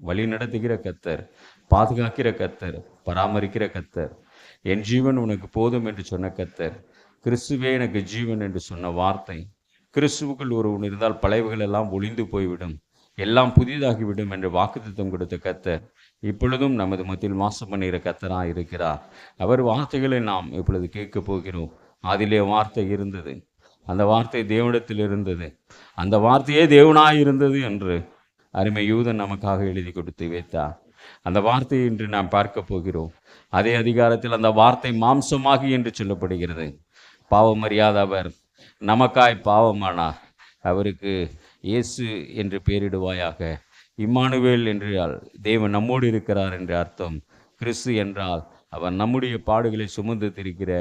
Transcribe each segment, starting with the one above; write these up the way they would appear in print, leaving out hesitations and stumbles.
வழி நடத்துகிற கர்த்தர், பாதுகாக்கிற கர்த்தர், பராமரிக்கிற கர்த்தர், என் ஜீவன் உனக்கு போதும் என்று சொன்ன கர்த்தர், கிறிஸ்துவே எனக்கு ஜீவன் என்று சொன்ன வார்த்தை, கிறிஸ்துவுக்குள் ஒருவன் இருந்தால் பழையவைகள் எல்லாம் ஒளிந்து போய்விடும், எல்லாம் புதிதாகிவிடும் என்று வாக்குத்தத்தம் கொடுத்த கர்த்தர் இப்பொழுதும் நமது மத்தியில் வாசம் பண்ணுகிற கர்த்தராக இருக்கிறார். அவர் வார்த்தைகளை நாம் இப்பொழுது கேட்க போகிறோம். அதிலே வார்த்தை இருந்தது, அந்த வார்த்தை தேவனிடத்தில் இருந்தது, அந்த வார்த்தையே தேவனாய் இருந்தது என்று அருமை யூதன் நமக்காக எழுதி கொடுத்து வைத்தார். அந்த வார்த்தையை இன்று நாம் பார்க்க போகிறோம். அதே அதிகாரத்தில் அந்த வார்த்தை மாம்சமாகி என்று சொல்லப்படுகிறது. பாவம் அறியாத அவர் நமக்காய் பாவமானார். அவருக்கு இயேசு என்று பெயரிடுவாயாக. இம்மானுவேல் என்றால் தேவன் நம்மோடு இருக்கிறார் என்று அர்த்தம். கிறிஸ்து என்றால் அவர் நம்முடைய பாடுகளை சுமந்து திரிக்கிற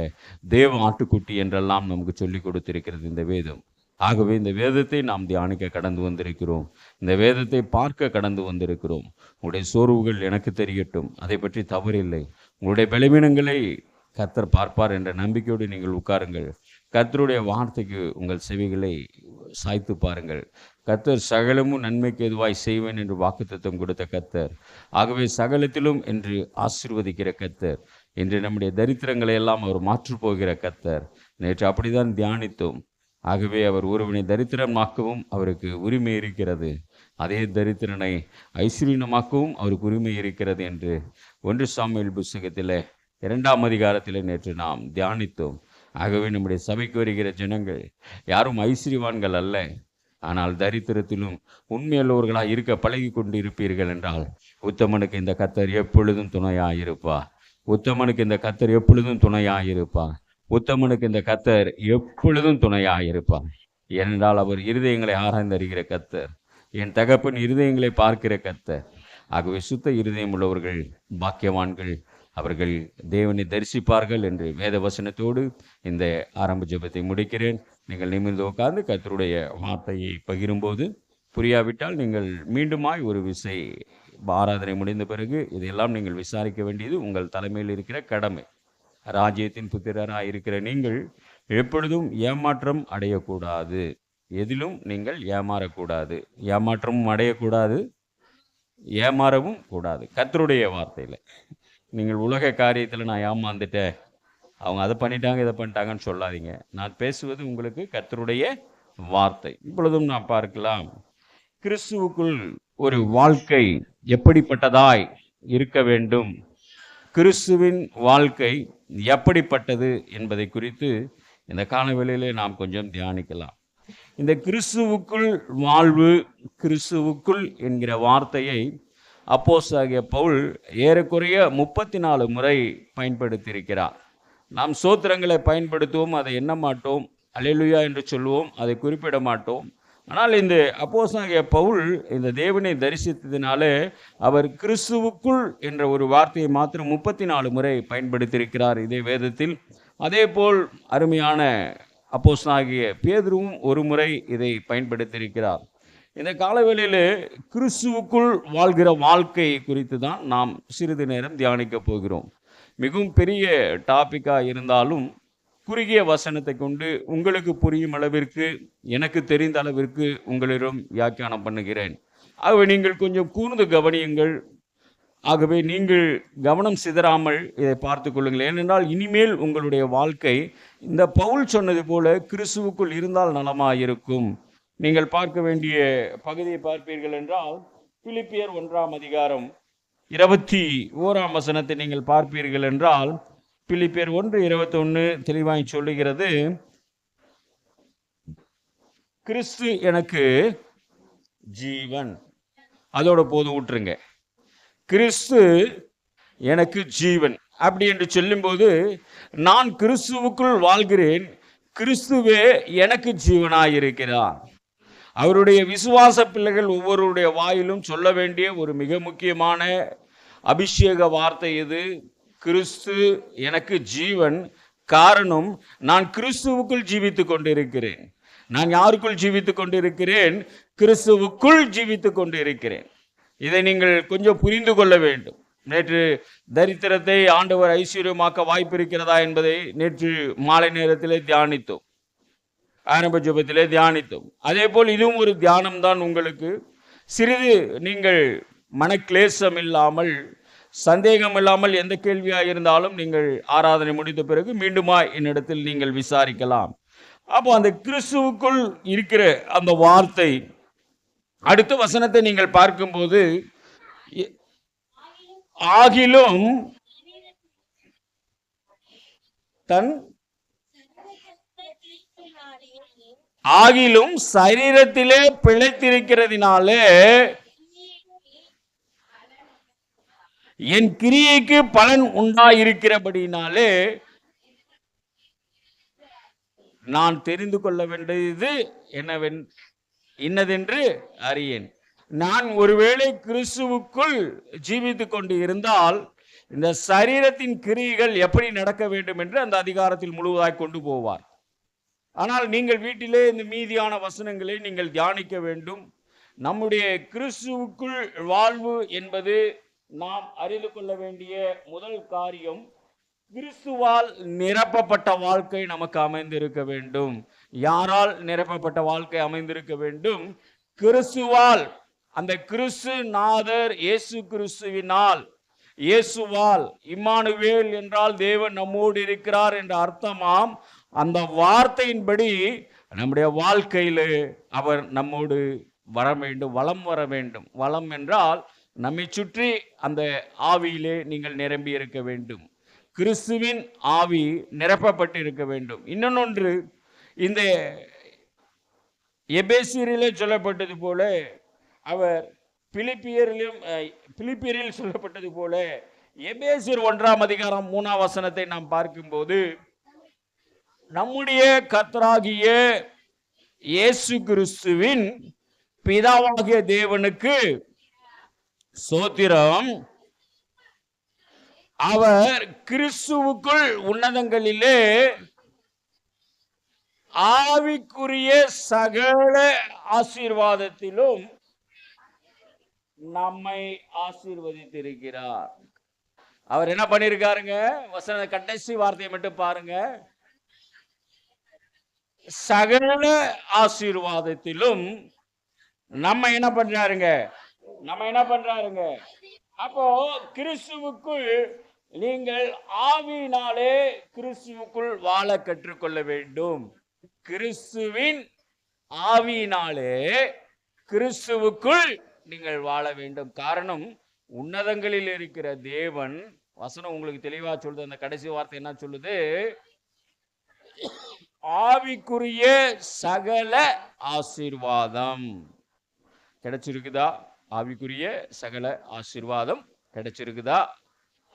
தேவ ஆட்டுக்குட்டி என்றெல்லாம் நமக்கு சொல்லி கொடுத்திருக்கிறது இந்த வேதம். ஆகவே இந்த வேதத்தை நாம் தியானிக்க கடந்து வந்திருக்கிறோம். இந்த வேதத்தை பார்க்க கடந்து வந்திருக்கிறோம். உங்களுடைய சோர்வுகள் எனக்கு தெரியட்டும், அதை பற்றி தவறில்லை. உங்களுடைய பலவீனங்களை கர்த்தர் பார்ப்பார் என்ற நம்பிக்கையோடு நீங்கள் உட்காருங்கள். கர்த்தருடைய வார்த்தைக்கு உங்கள் செவிகளை சாய்த்து பாருங்கள். கர்த்தர் சகலமும் நன்மைக்கு எதுவாய் செய்வேன் என்று வாக்குத்தத்தம் கொடுத்த கர்த்தர். ஆகவே சகலத்திலும் என்று ஆசீர்வதிக்கிற கர்த்தர். இன்று நம்முடைய தரித்திரங்களை எல்லாம் அவர் மாற்றப்போகிற கர்த்தர். நேற்று அப்படிதான் தியானித்தோம். ஆகவே அவர் ஒருவனை தரித்திரமாக்கவும் அவருக்கு உரிமை இருக்கிறது, அதே தரித்திரனை ஐஸ்வர்யமாக்கவும் அவருக்கு உரிமை இருக்கிறது என்று 1 சாமுவேல் புஸ்தகத்தில் 2ஆம் அதிகாரத்தில் நேற்று நாம் தியானித்தோம். ஆகவே நம்முடைய சபைக்கு வருகிற ஜனங்கள் யாரும் ஐஸ்வர்யவான்கள் அல்ல, ஆனால் தரித்திரத்திலும் உண்மையுள்ளவர்களாக இருக்க பழகி கொண்டு இருப்பீர்கள் என்றால் உத்தமனுக்கு இந்த கர்த்தர் எப்பொழுதும் துணையாயிருப்பார். உத்தமனுக்கு இந்த கர்த்தர் எப்பொழுதும் துணையாயிருப்பார். உத்தமனுக்கு இந்த கர்த்தர் எப்பொழுதும் துணையாயிருப்பார். ஏனென்றால் அவர் இருதயங்களை ஆராய்ந்தறிகிற கர்த்தர், என் தகப்பன் இருதயங்களை பார்க்கிற கர்த்தர். ஆகவே சுத்த இருதயம் உள்ளவர்கள் பாக்கியவான்கள், அவர்கள் தேவனை தரிசிப்பார்கள் என்று வேத வசனத்தோடு இந்த ஆரம்ப ஜெபத்தை முடிக்கிறேன். நீங்கள் நிமிர்ந்து உட்கார்ந்து கர்த்தருடைய வார்த்தையை பகிரும்போது புரியாவிட்டால் நீங்கள் மீண்டுமாய் ஒரு விசை ஆராதனை முடிந்த பிறகு இதையெல்லாம் நீங்கள் விசாரிக்க வேண்டியது உங்கள் தலைமையில் இருக்கிற கடமை. ராஜ்யத்தின் புத்திரராக இருக்கிற நீங்கள் எப்பொழுதும் ஏமாற்றம் அடையக்கூடாது. எதிலும் நீங்கள் ஏமாறக்கூடாது. ஏமாற்றமும் அடையக்கூடாது, ஏமாறவும் கூடாது. கர்த்தருடைய வார்த்தையில் நீங்கள் உலக காரியத்தில் நான் ஏமாந்துட்டேன், அவங்க அதை பண்ணிட்டாங்க இதை பண்ணிட்டாங்கன்னு சொல்லாதீங்க. நான் பேசுவது உங்களுக்கு கர்த்தருடைய வார்த்தை. இப்பொழுதும் நாம் பார்க்கலாம், கிறிஸ்துவுக்குள் ஒரு வாழ்க்கை எப்படிப்பட்டதாய் இருக்க வேண்டும், கிறிஸ்துவின் வாழ்க்கை எப்படிப்பட்டது என்பதை குறித்து இந்த காலவேளையிலே நாம் கொஞ்சம் தியானிக்கலாம். இந்த கிறிஸ்துவுக்குள் வாழ்வு, கிறிஸ்துவுக்குள் என்கிற வார்த்தையை அப்போஸ்தலனாகிய பவுல் ஏறக்குறைய 34 முறை பயன்படுத்தியிருக்கிறார். நாம் சோத்திரங்களை பயன்படுத்துவோம், அதை எண்ண மாட்டோம், அல்லேலூயா என்று சொல்லுவோம், அதை குறிப்பிட மாட்டோம். ஆனால் இந்த அப்போஸ்தலனாகிய பவுல் இந்த தேவனை தரிசித்ததினாலே அவர் கிறிஸ்துவுக்குள் என்ற ஒரு வார்த்தையை மாத்திரம் 34 முறை பயன்படுத்தியிருக்கிறார் இதே வேதத்தில். அதே போல் அருமையான அப்போஸ்தலனாகிய பேதுருவும் ஒரு முறை இதை பயன்படுத்தியிருக்கிறார். இந்த காலவேளையில் கிறிஸ்துவுக்குள் வாழ்கிற வாழ்க்கை குறித்து தான் நாம் சிறிது நேரம் தியானிக்க போகிறோம். மிகவும் பெரிய டாப்பிக்காக இருந்தாலும் குறுகிய வசனத்தை கொண்டு உங்களுக்கு புரியும் அளவிற்கு, எனக்கு தெரிந்த அளவிற்கு உங்களிடம் வியாக்கியானம் பண்ணுகிறேன். ஆகவே நீங்கள் கொஞ்சம் கூர்ந்து கவனியுங்கள். ஆகவே நீங்கள் கவனம் சிதறாமல் இதை பார்த்து கொள்ளுங்கள். ஏனென்றால் இனிமேல் உங்களுடைய வாழ்க்கை இந்த பவுல் சொன்னது போல கிறிஸ்துவுக்குள் இருந்தால் நலமாயிருக்கும். நீங்கள் பார்க்க வேண்டிய பகுதியை பார்ப்பீர்கள் என்றால் பிலிப்பியர் 1ஆம் அதிகாரம் 21ஆம் வசனத்தை நீங்கள் பார்ப்பீர்கள் என்றால் பிலிப்பியர் 1:21 தெளிவாய் சொல்லுகிறது, கிறிஸ்து எனக்கு ஜீவன். அதோட போது விட்டுருங்க, கிறிஸ்து எனக்கு ஜீவன் அப்படி என்று சொல்லும்போது நான் கிறிஸ்துவுக்குள் வாழ்கிறேன், கிறிஸ்துவே எனக்கு ஜீவனாயிருக்கிறார். அவருடைய விசுவாச பிள்ளைகள் ஒவ்வொருடைய வாயிலும் சொல்ல வேண்டிய ஒரு மிக முக்கியமான அபிஷேக வார்த்தை இது, கிறிஸ்து எனக்கு ஜீவன். காரணம், நான் கிறிஸ்துவுக்குள் ஜீவித்து கொண்டிருக்கிறேன். நான் யாருக்குள் ஜீவித்து கொண்டிருக்கிறேன்? கிறிஸ்துவுக்குள் ஜீவித்து கொண்டிருக்கிறேன். இதை நீங்கள் கொஞ்சம் புரிந்து கொள்ள வேண்டும். நேற்று தரித்திரத்தை ஆண்டவர் ஐஸ்வர்யமாக்க வாய்ப்பு இருக்கிறதா என்பதை நேற்று மாலை நேரத்திலே தியானித்தோம், ஆரம்ப ஜெபத்திலே தியானித்தோம். அதே போல் இதுவும் ஒரு தியானம்தான். உங்களுக்கு சிறிது நீங்கள் மனக்லேசம் இல்லாமல், சந்தேகம் இல்லாமல் எந்த கேள்வியாக இருந்தாலும் நீங்கள் ஆராதனை முடிந்த பிறகு மீண்டுமா என்னிடத்தில் நீங்கள் விசாரிக்கலாம். அப்போ அந்த கிறிஸ்துவுக்குள் இருக்கிற அந்த வார்த்தை, அடுத்த வசனத்தை நீங்கள் பார்க்கும்போது, ஆகிலும் தன் ஆகிலும் சரீரத்திலே பிழைத்திருக்கிறதினாலே என் கிரியைக்கு பலன் உண்டாயிருக்கிறபடினாலே நான் தெரிந்து கொள்ள வேண்டியது இன்னதென்று அறியேன். நான் ஒருவேளை கிறிஸ்துவுக்குள் ஜீவித்துக் கொண்டு இருந்தால் இந்த சரீரத்தின் கிரியைகள் எப்படி நடக்க வேண்டும் என்று அந்த அதிகாரத்தில் முழுவதாய் கொண்டு போவார். ஆனால் நீங்கள் வீட்டிலே இந்த மீதியான வசனங்களை நீங்கள் தியானிக்க வேண்டும். நம்முடைய கிறிஸ்துவுக்குள் வாழ்வு என்பது நாம் அறிந்து கொள்ள வேண்டிய முதல் காரியம், கிறிஸ்துவால் நிரப்பப்பட்ட வாழ்க்கை நமக்கு அமைந்திருக்க வேண்டும். யாரால் நிரப்பப்பட்ட வாழ்க்கை அமைந்திருக்க வேண்டும்? கிறிஸ்துவால். அந்த கிறிஸ்து நாதர் இயேசு கிறிஸ்துவினால், இயேசுவால். இம்மானுவேல் என்றால் தேவன் நம்மோடு இருக்கிறார் என்ற அர்த்தமாம். அந்த வார்த்தையின்படி நம்முடைய வாழ்க்கையில் அவர் நம்மோடு வர வேண்டும், வளம் வர வேண்டும். வளம் என்றால் நம்மை சுற்றி அந்த ஆவியிலே நீங்கள் நிரம்பி இருக்க வேண்டும். கிறிஸ்துவின் ஆவி நிரப்பப்பட்டு இருக்க வேண்டும். இன்னொன்று, இந்த எபேசியரிலே சொல்லப்பட்டது போல, அவர் பிலிப்பியரில் சொல்லப்பட்டது போல, எபேசியர் 1ஆம் அதிகாரம் 3ஆம் வசனத்தை நாம் பார்க்கும்போது, நம்முடைய கர்த்தராகிய இயேசு கிறிஸ்துவின் பிதாவாகிய தேவனுக்கு ஸ்தோத்திரம், அவர் கிறிஸ்துவுக்குள் உன்னதங்களிலே ஆவிக்குரிய சகல ஆசீர்வாதத்திலும் நம்மை ஆசீர்வதித்திருக்கிறார். அவர் என்ன பண்ணிருக்காருங்க? வசன கடைசி வார்த்தையை மட்டும் பாருங்க. சகல ஆசீர்வாதத்திலும் நம்ம என்ன பண்றாருங்க? அப்போ கிறிஸ்துவுக்குள் நீங்கள் ஆவியினாலே கிறிஸ்துவுக்குள் வாழ கற்றுக்கொள்ள வேண்டும். கிறிஸ்துவின் ஆவியினாலே கிறிஸ்துவுக்குள் நீங்கள் வாழ வேண்டும். காரணம், உன்னதங்களில் இருக்கிற தேவன், வசனம் உங்களுக்கு தெளிவா சொல்லுது. அந்த கடைசி வார்த்தை என்ன சொல்லுது? ஆவிக்குரிய சகல ஆசீர்வாதம் கிடைச்சிருக்குதா? ஆவிக்குரிய சகல ஆசீர்வாதம் கிடைச்சிருக்குதா?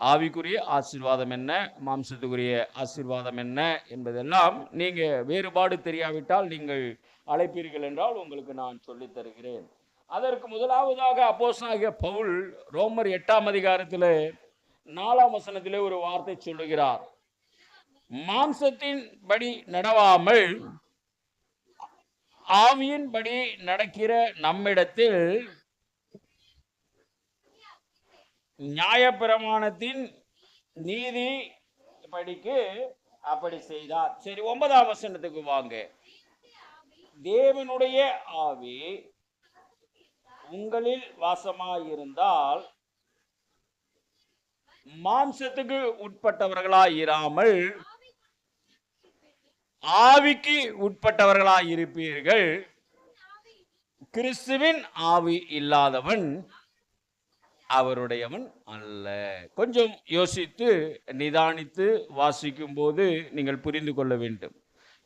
ஆவிக்குரிய ஆசீர்வாதம் என்ன, மாம்சத்துக்குரிய ஆசீர்வாதம் என்ன என்பதெல்லாம் நீங்க வேறுபாடு தெரியாவிட்டால் நீங்கள் அழைப்பீர்கள் என்றால் உங்களுக்கு நான் சொல்லித் தருகிறேன். அதற்கு முதலாவதாக அப்போஸ்தலனாகிய பவுல் ரோமர் 8ஆம் அதிகாரத்தில் 4ஆம் வசனத்திலே ஒரு வார்த்தை சொல்லுகிறார். மாம்சத்தின் படி நடவாமல் ஆவியின்படி நடக்கிற நம்மிடத்தில் நியாயப்பிரமாணத்தின் நீதி படிக்கு அப்படி செய்தார். சரி, 9ஆம் வசனத்துக்கு வாங்க. தேவனுடைய ஆவி உங்களில் வாசமாயிருந்தால் மாம்சத்துக்கு உட்பட்டவர்களாய் இராமல் ஆவிக்கு உட்பட்டவர்களாய் இருப்பீர்கள். கிறிஸ்துவின் ஆவி இல்லாதவன் அவருடையவன் அல்ல. கொஞ்சம் யோசித்து நிதானித்து வாசிக்கும் போது நீங்கள் புரிந்து கொள்ள வேண்டும்.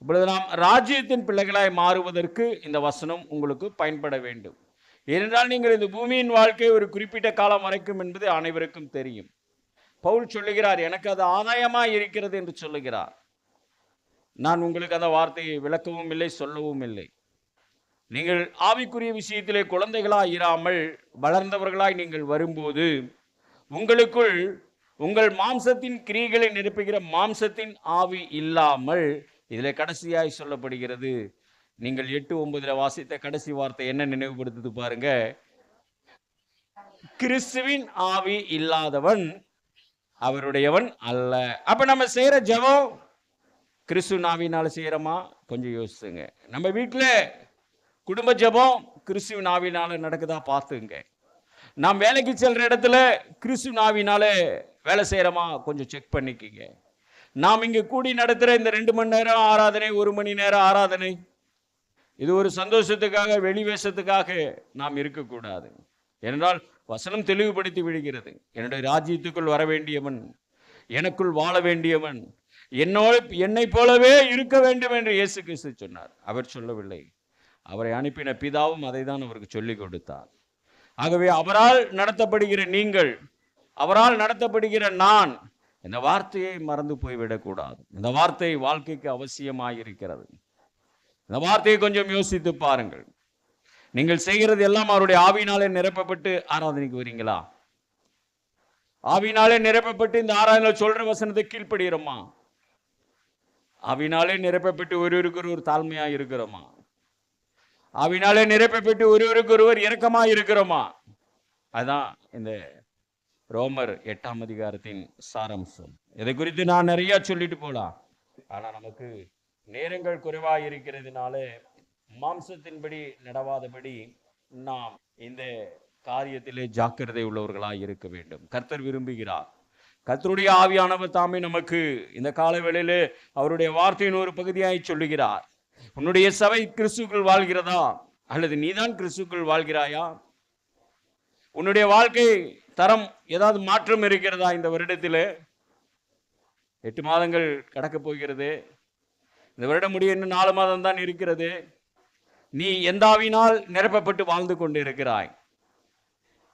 இப்பொழுது நாம் ராஜ்யத்தின் பிள்ளைகளாய் மாறுவதற்கு இந்த வசனம் உங்களுக்கு பயன்பட வேண்டும். ஏனென்றால் நீங்கள் இந்த பூமியின் வாழ்க்கை ஒரு குறிப்பிட்ட காலம் வரைக்கும் என்பது அனைவருக்கும் தெரியும். பவுல் சொல்லுகிறார், எனக்கு அது ஆதாயமாய் இருக்கிறது என்று சொல்லுகிறார். நான் உங்களுக்கு அந்த வார்த்தையை விளக்கவும் இல்லை, சொல்லவும் இல்லை. நீங்கள் ஆவிக்குரிய விஷயத்திலே குழந்தைகளாய் இராமல் வளர்ந்தவர்களாய் நீங்கள் வரும்போது உங்களுக்குள் உங்கள் மாம்சத்தின் கிரியைகளை நிரப்புகிற மாம்சத்தின் ஆவி இல்லாமல், இதில் கடைசியாய் சொல்லப்படுகிறது, நீங்கள் 8:9 வாசித்த கடைசி வார்த்தை என்ன நினைவுபடுத்துது பாருங்க. கிறிஸ்துவின் ஆவி இல்லாதவன் அவருடையவன் அல்ல. அப்ப நம்ம செய்யற ஜெபம் கிறிஸ்துவின் ஆவியினால செய்யறோமா? கொஞ்சம் யோசிச்சுங்க. நம்ம வீட்டில் குடும்ப ஜெபம் கிறிஸ்துவின் ஆவியினால நடக்குதா பார்த்துங்க. நாம் வேலைக்கு செல்ற இடத்துல கிறிஸ்து நாவினாலே வேலை செய்யறோமா கொஞ்சம் செக் பண்ணிக்கிங்க. நாம் இங்க கூடி நடத்துற இந்த 2 மணி நேரம் ஆராதனை, 1 மணி நேரம் ஆராதனை, இது ஒரு சந்தோஷத்துக்காக, வெளிவேஷத்துக்காக நாம் இருக்கக்கூடாது. ஏனென்றால் வசனம் தெளிவுபடுத்தி விடுகிறது. என்னுடைய ராஜ்யத்துக்குள் வர வேண்டியவன், எனக்குள் வாழ வேண்டியவன், என்னை போலவே இருக்க வேண்டும் என்று இயேசு கிறிஸ்து சொன்னார். அவர் சொல்லவில்லை, அவரை அனுப்பின பிதாவும் அதை தான் அவருக்கு சொல்லிக் கொடுத்தார். ஆகவே அவரால் நடத்தப்படுகிற நீங்கள், அவரால் நடத்தப்படுகிற நான், இந்த வார்த்தையை மறந்து போய்விடக்கூடாது. இந்த வார்த்தை வாழ்க்கைக்கு அவசியமாயிருக்கிறது. இந்த வார்த்தையை கொஞ்சம் யோசித்து பாருங்கள். நீங்கள் செய்கிறது எல்லாம் அவருடைய ஆவியினாலே நிரப்பப்பட்டு ஆராதனைக்கு வரீங்களா? ஆவியினாலே நிரப்பப்பட்டு இந்த ஆராதனை சொல்ற வசனத்தை கீழ்ப்படுகிறோமா? ஆவியினாலே நிரப்பப்பட்டு ஒருவருக்கு ஒருவர் தாழ்மையா இருக்கிறோமா? ஆவியினாலே நிரப்பப்பட்டு ஒருவருக்கு ஒருவர் இரக்கமா இருக்கிறோமா? அதான் இந்த ரோமர் 8ஆம் அதிகாரத்தின் சாராம்சம். இதை குறித்து நான் நிறைய சொல்லிட்டு போலாம். ஆனா நமக்கு நேரங்கள் குறைவாக இருக்கிறதுனால மாம்சத்தின்படி நடவாதபடி நாம் இந்த காரியத்திலே ஜாக்கிரதை உள்ளவர்களாக இருக்க வேண்டும். கர்த்தர் விரும்புகிறார். கர்த்தருடைய ஆவியானவர் தாமே நமக்கு இந்த காலவேளையிலே அவருடைய வார்த்தையின் ஒரு பகுதியாய் சொல்லுகிறார். உன்னுடைய சபை கிறிஸ்துக்குள் வாழ்கிறதா அல்லது நீதான் கிறிஸ்துக்குள் வாழ்கிறாயா? உன்னுடைய வாழ்க்கை தரம் ஏதாவது மாற்றம் இருக்கிறதா? இந்த வருடத்தில் 8 மாதங்கள் கடக்க போகிறது. இந்த வருடம் முடிய இன்னும் 4 மாதம் தான் இருக்கிறது. நீ எந்த ஆவியினால் நிரப்பப்பட்டு வாழ்ந்து கொண்டு இருக்கிறாய்?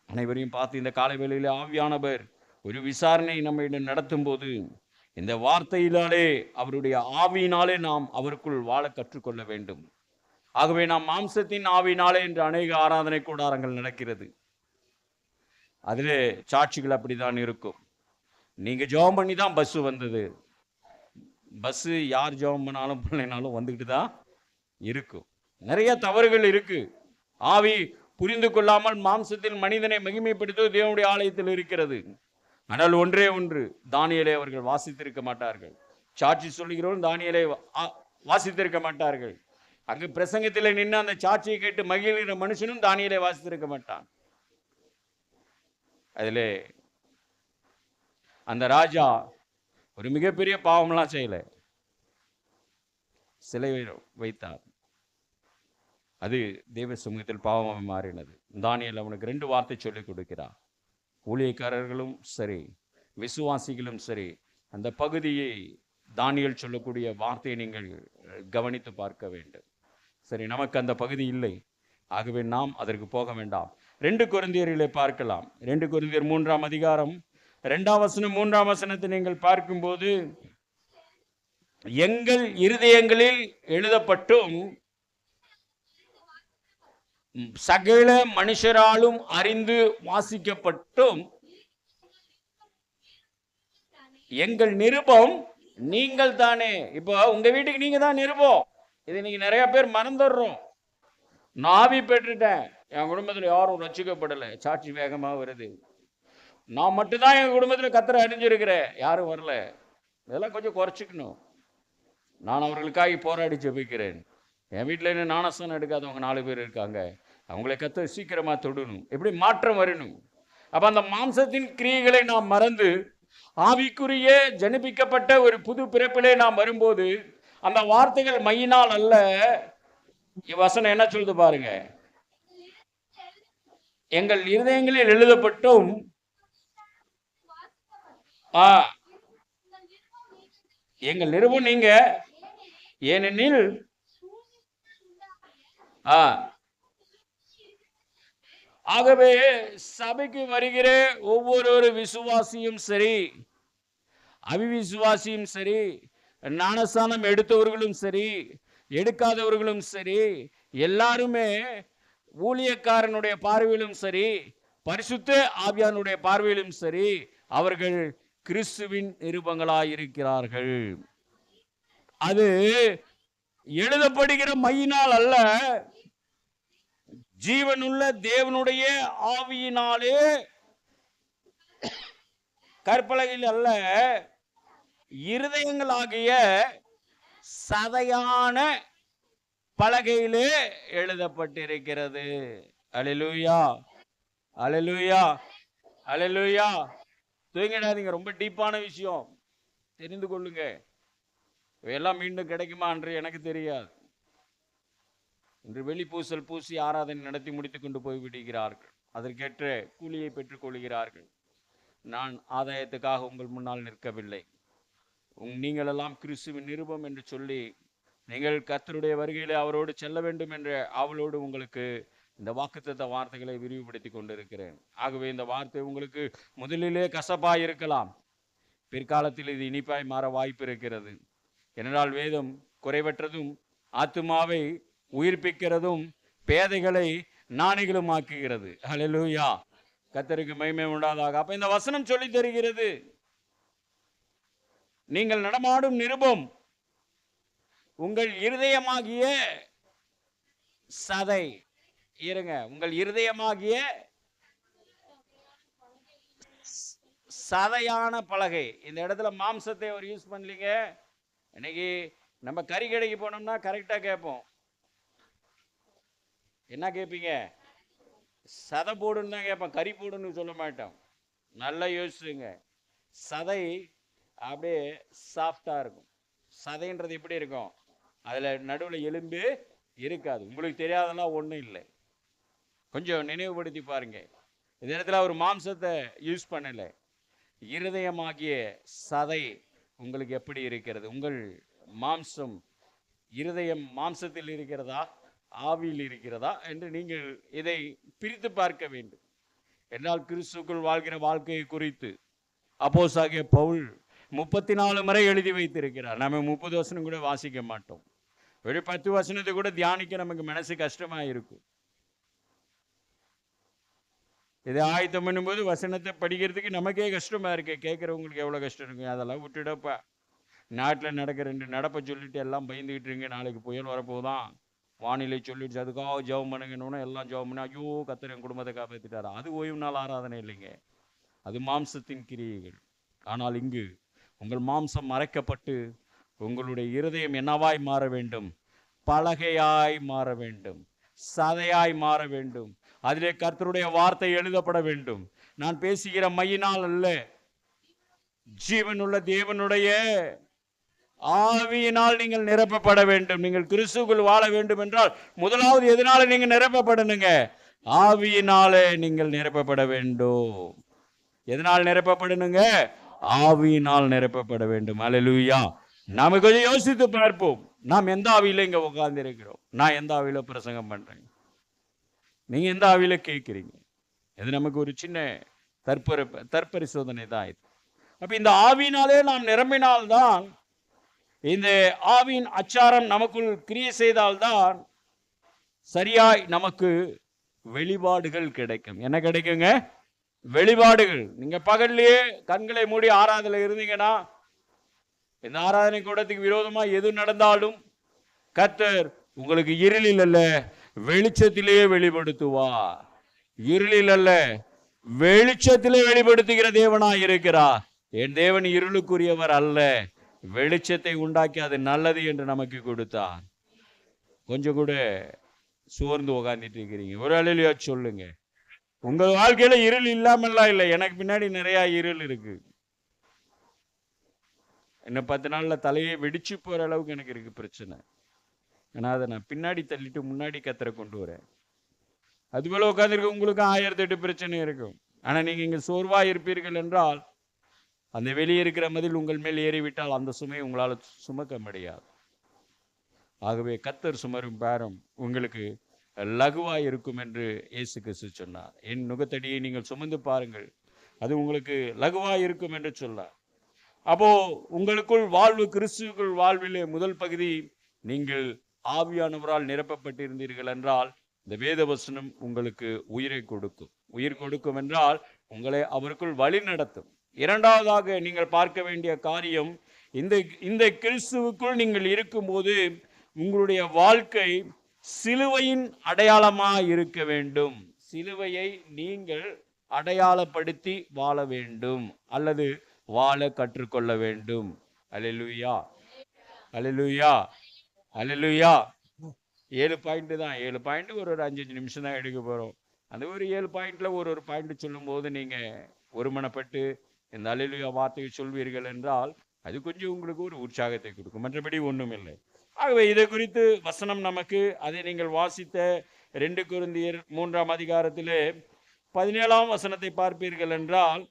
அனைவரையும் பார்த்து இந்த காலை வேளையில் ஆவியானவர் ஒரு விசாரணை நம்மிடம் நடத்தும் போது இந்த வார்த்தையினாலே, அவருடைய ஆவியினாலே நாம் அவருக்குள் வாழ கற்றுக்கொள்ள வேண்டும். ஆகவே நாம் மாம்சத்தின் ஆவியினாலே என்று அநேக ஆராதனை கூடாரங்கள் நடக்கிறது. அதிலே சாட்சிகள் அப்படிதான் இருக்கும். நீங்க ஜெபம் பண்ணி தான் பஸ் வந்தது. பஸ் யார் ஜெபம் பண்ணாலும் பண்ணலைனாலும் வந்துக்கிட்டு தான் இருக்கும். நிறைய தவறுகள் இருக்கு. ஆவி புரிந்து கொள்ளாமல் மாம்சத்தில் மனிதனை மகிமைப்படுத்துவது தேவனுடைய ஆலயத்தில் இருக்கிறது. ஆனால் ஒன்றே ஒன்று, தானியேலை அவர்கள் வாசித்திருக்க மாட்டார்கள். சாட்சி சொல்லுகிறவர்கள் தானியேலை வாசித்திருக்க மாட்டார்கள். அங்கு பிரசங்கத்தில் நின்று அந்த சாட்சியை கேட்டு மகிழ்கிற மனுஷனும் தானியேலை வாசித்திருக்க மாட்டான். அதிலே அந்த ராஜா ஒரு மிகப்பெரிய பாவம்லாம் செய்யல, சிலை வைத்தார். அது தேவ சமூகத்தில் பாவமாக மாறினது. தானியேல் அவனுக்கு 2 வார்த்தை சொல்லிக் கொடுக்கிறார். ஊழியக்காரர்களும் சரி, விசுவாசிகளும் சரி, அந்த பகுதியை தானியேல் சொல்லக்கூடிய வார்த்தையை நீங்கள் கவனித்து பார்க்க வேண்டும். சரி, நமக்கு அந்த பகுதி இல்லை, ஆகவே நாம் அதற்கு போக வேண்டாம். 2 கொரிந்தியரிலே பார்க்கலாம். 2 கொரிந்தியர் 3ஆம் அதிகாரம் 2ஆம் வசனம் 3ஆம் வசனத்தை நீங்கள் பார்க்கும்போது, எங்கள் இருதயங்களில் எழுதப்பட்டும் சகல மனுஷராலும் அறிந்து வாசிக்கப்பட்டும் எங்கள் நிருபம் நீங்கள் தானே. இப்போ உங்க வீட்டுக்கு நீங்க தான் நிருபம். இது நீங்க நிறைய பேர் மறந்துடுறோம். நான் ஆவி பெற்றுட்டேன், என் குடும்பத்தில் யாரும் ரட்சிக்கப்படலை, சாட்சி வேகமாக வருது. நான் மட்டும்தான் என் குடும்பத்தில் கர்த்தரை அறிஞ்சிருக்கிறேன், யாரும் வரல. இதெல்லாம் கொஞ்சம் குறைச்சிக்கணும். நான் அவர்களுக்காக போராடி ஜெபிக்கிறேன். என் வீட்டில் என்ன ஞானஸ்தானம் எடுக்காதவங்க 4 பேர் இருக்காங்க. அவங்களை கர்த்தர் சீக்கிரமாக தொடணும். எப்படி மாற்றம் வரணும்? அப்போ அந்த மாம்சத்தின் கிரியைகளை நாம் மறந்து ஆவிக்குரிய ஜனிப்பிக்கப்பட்ட ஒரு புது பிறப்பிலே நாம் வரும்போது அந்த வார்த்தைகள் மையினால் அல்ல. வசனம் என்ன சொல்லுது பாருங்க, எங்கள் இருதயங்களில் எழுதப்பட்டும் எங்கள் நிருபம் நீங்க, ஏனெனில் ஆகவே சபைக்கு வருகிற ஒவ்வொரு விசுவாசியும் சரி, அவிவிசுவாசியும் சரி, ஞானஸ்தானம் எடுத்தவர்களும் சரி, எடுக்காதவர்களும் சரி, எல்லாருமே ஊழியக்காரனுடைய பார்வையிலும் சரி, பரிசுத்த ஆவியானுடைய பார்வையிலும் சரி, அவர்கள் கிறிஸ்துவின் நிருபங்களாயிருக்கிறார்கள். அது எழுதப்படுகிற மையினால் அல்ல, ஜீவனுள்ள தேவனுடைய ஆவியினாலே, கற்பலகையில் அல்ல, இருதயங்களாகிய சதையான பலகையிலே எழுதப்பட்டிருக்கிறது. அல்லேலூயா. அல்லேலூயா, அல்லேலூயா. தூங்கிடாதீங்க. ரொம்ப டீப்பான விஷயம், தெரிந்து கொள்ளுங்க. எல்லாம் மீண்டும் கிடைக்குமா என்று எனக்கு தெரியாது. இன்று வெளி பூசல் பூசி ஆராதனை நடத்தி முடித்துக் கொண்டு போய் விடுகிறார்கள். அதற்கேற்ற கூலியை பெற்றுக் கொள்கிறார்கள். நான் ஆதாயத்துக்காக உங்கள் முன்னால் நிற்கவில்லை. நீங்கள் எல்லாம் கிறிஸ்துவின் நிருபம் என்று சொல்லி நீங்கள் கர்த்தருடைய வருகையிலே அவரோடு செல்ல வேண்டும் என்ற அவளோடு உங்களுக்கு இந்த வாக்குத்தத்த வார்த்தைகளை விரிவுபடுத்தி கொண்டிருக்கிறேன். ஆகவே இந்த வார்த்தை உங்களுக்கு முதலிலே கசப்பாய் இருக்கலாம், பிற்காலத்தில் இது இனிப்பாய் மாற வாய்ப்பு இருக்கிறது. ஏனென்றால் வேதம் குறைவற்றதும் ஆத்துமாவை உயிர்ப்பிக்கிறதும் பேதைகளை ஞானிகளும் ஆக்குகிறது. ஹல்லேலூயா, கர்த்தருக்கு மகிமை உண்டாதாக. அப்ப இந்த வசனம் சொல்லி தருகிறது, நீங்கள் நடமாடும் நிருபம் உங்கள் இருதயமாகிய சதை. இருங்க, உங்கள் இருதயமாகிய சதையான பலகை. இந்த இடத்துல மாம்சத்தை அவர் யூஸ் பண்ணலீங்க. இன்னைக்கு நம்ம கறி கடைக்கு போனோம்னா கரெக்டா கேட்போம். என்ன கேட்பீங்க? சதை போடுன்னு தான் கேட்போம், கறி போடுன்னு சொல்ல மாட்டோம். நல்லா யோசிச்சுங்க. சதை அப்படியே சாஃப்டா இருக்கும். சதைன்றது எப்படி இருக்கும்? அதுல நடுவில் எலும்பு இருக்காது. உங்களுக்கு தெரியாதெல்லாம் ஒன்றும் இல்லை. கொஞ்சம் நினைவுபடுத்தி பாருங்க. இந்த இடத்துல அவர் மாம்சத்தை யூஸ் பண்ணலை. இருதயமாகிய சதை உங்களுக்கு எப்படி இருக்கிறது? உங்கள் மாம்சம், இருதயம் மாம்சத்தில் இருக்கிறதா, ஆவியில் இருக்கிறதா என்று நீங்கள் இதை பிரித்து பார்க்க வேண்டும். என்றால் கிறிஸ்துக்குள் வாழ்கிற வாழ்க்கையை குறித்து அப்போஸ்தலனாகிய பவுல் 34 முறை எழுதி வைத்திருக்கிறார். நம்ம 30 வசனம் கூட வாசிக்க மாட்டோம். ஒரு 10 வசனத்தை கூட தியானிக்க நமக்கு மனசு கஷ்டமா இருக்கும். இதை ஆயத்தம் பண்ணும்போது வசனத்தை படிக்கிறதுக்கு நமக்கே கஷ்டமா இருக்கு. கேட்குறவங்களுக்கு எவ்வளோ கஷ்டம் இருக்கு. அதெல்லாம் விட்டுடப்பா. நாட்டில் நடக்கிற 2 நடப்பை சொல்லிட்டு எல்லாம் பயந்துக்கிட்டு இருங்க. நாளைக்கு புயல் வரப்போதான், வானிலை சொல்லிடுச்சு, அதுக்காக ஜெபம் பண்ணுங்கன்னு எல்லாம் ஜெபம் பண்ணி ஐயோ கர்த்தர் என் குடும்பத்தை காப்பாற்றிட்டாரா. அது ஓய்வு நாள் ஆராதனை இல்லைங்க, அது மாம்சத்தின் கிரியைகள். ஆனால் இங்கு உங்கள் மாம்சம் மறைக்கப்பட்டு உங்களுடைய இருதயம் என்னவாய் மாற வேண்டும்? பலகையாய் மாற வேண்டும், சதையாய் மாற வேண்டும். அதிலே கர்த்தருடைய வார்த்தை எழுதப்பட வேண்டும். நான் பேசுகிற மையினால் அல்ல, ஜீவனுள்ள தேவனுடைய ஆவியினால் நீங்கள் நிரப்பப்பட வேண்டும். நீங்கள் கிறிஸ்துவுக்குள் வாழ வேண்டும் என்றால் முதலாவது எதனால நீங்க நிரப்பப்படணுங்க? ஆவியினாலே நீங்கள் நிரப்பப்பட வேண்டும். எதனால் நிரப்பப்படணுங்க? ஆவியினால் நிரப்பப்பட வேண்டும். அல்லேலூயா. நாம கொஞ்சம் யோசித்து பார்ப்போம். நாம் எந்த ஆவியில இங்க உட்கார்ந்து இருக்கிறோம்? நான் எந்த ஆவியில பிரசங்கம் பண்றேன்? நீங்க எந்த ஆவியில கேட்கிறீங்க? இது நமக்கு ஒரு சின்ன தற்பரிசோதனை தான் இது. அப்ப இந்த ஆவியினாலே நாம் நிரம்பினால்தான், இந்த ஆவியின் அச்சாரம் நமக்குள் கிரியை செய்தால்தான் சரியாய் நமக்கு வெளிப்பாடுகள் கிடைக்கும். என்ன கிடைக்குங்க? வெளிப்பாடுகள். நீங்க பகல்லையே கண்களை மூடி ஆராதனை இருந்தீங்கன்னா, இந்த ஆராதனை கூடத்துக்கு விரோதமா எது நடந்தாலும் கர்த்தர் உங்களுக்கு இருளில் அல்ல வெளிச்சத்திலேயே வெளிப்படுத்துவார். இருளில் அல்ல வெளிச்சத்திலே வெளிப்படுத்துகிற தேவனாய் இருக்கிறார். என் தேவன் இருளுக்குரியவர் அல்ல, வெளிச்சத்தை உண்டாக்கி அது நல்லது என்று நமக்கு கொடுத்தார். கொஞ்சம் கூட சோர்ந்து உட்கார்ந்துட்டு இருக்கிறீங்க, ஒரு அல்லேலூயா சொல்லுங்க. உங்க வாழ்க்கையில இருள் இல்லாமல்லாம் இல்லை. எனக்கு பின்னாடி நிறைய இருள் இருக்கு. இன்னும் 10 நாள்ல தலையை வெடிச்சு போற அளவுக்கு எனக்கு இருக்கு பிரச்சனை. ஆனா அதை நான் பின்னாடி தள்ளிட்டு முன்னாடி கர்த்தரை கொண்டு வரேன். அதுபோல உட்காந்துருக்க உங்களுக்கு 1008 பிரச்சனை இருக்கும். ஆனா நீங்க இங்க சோர்வா இருப்பீர்கள் என்றால், அந்த வெளியே இருக்கிற மதில் உங்கள் மேல் ஏறிவிட்டால் அந்த சுமையை உங்களால் சுமக்க முடியாது. ஆகவே கர்த்தர் சுமரும் பாரம் உங்களுக்கு லகுவாய் இருக்கும் என்று இயேசு கிறிஸ்து சொன்னார். என் நுகத்தடியை நீங்கள் சுமந்து பாருங்கள், அது உங்களுக்கு லகுவாய் இருக்கும் என்று சொன்னார். அப்போ உங்களுக்குள் வாழ்வு, கிறிஸ்துவுக்குள் வாழ்விலே முதல் பகுதி, நீங்கள் ஆவியானவரால் நிரப்பப்பட்டிருந்தீர்கள் என்றால் இந்த வேத வசனம் உங்களுக்கு உயிரை கொடுக்கும். உயிர் கொடுக்கும் என்றால் உங்களை அவருக்குள் வழி நடத்தும். இரண்டாவதாக நீங்கள் பார்க்க வேண்டிய காரியம், இந்த கிறிஸ்துவுக்குள் நீங்கள் இருக்கும்போது உங்களுடைய வாழ்க்கை சிலுவையின் அடையாளமாக இருக்க வேண்டும். சிலுவையை நீங்கள் அடையாளப்படுத்தி வாழ வேண்டும், அல்லது வாழ கற்றுக்கொள்ள வேண்டும். அல்லேலூயா, அல்லேலூயா, அல்லேலூயா. 7 பாயிண்ட் தான். 7 பாயிண்ட் ஒரு 5 நிமிஷம் தான் எடுக்க போறோம். அந்த ஒரு 7 பாயிண்ட்ல ஒரு பாயிண்ட் சொல்லும்போது நீங்க ஒருமனப்பட்டு இந்த அல்லேலூயா வார்த்தையை சொல்வீர்கள் என்றால் அது கொஞ்சம் உங்களுக்கு ஒரு உற்சாகத்தை கொடுக்கும், மற்றபடி ஒன்றும் இல்லை. ஆகவே இதை குறித்து வசனம் நமக்கு, அதை நீங்கள் வாசித்த 2 கொரிந்தியர் 3ஆம் அதிகாரத்திலே 17ஆம் வசனத்தை பார்ப்பீர்கள் என்றால்,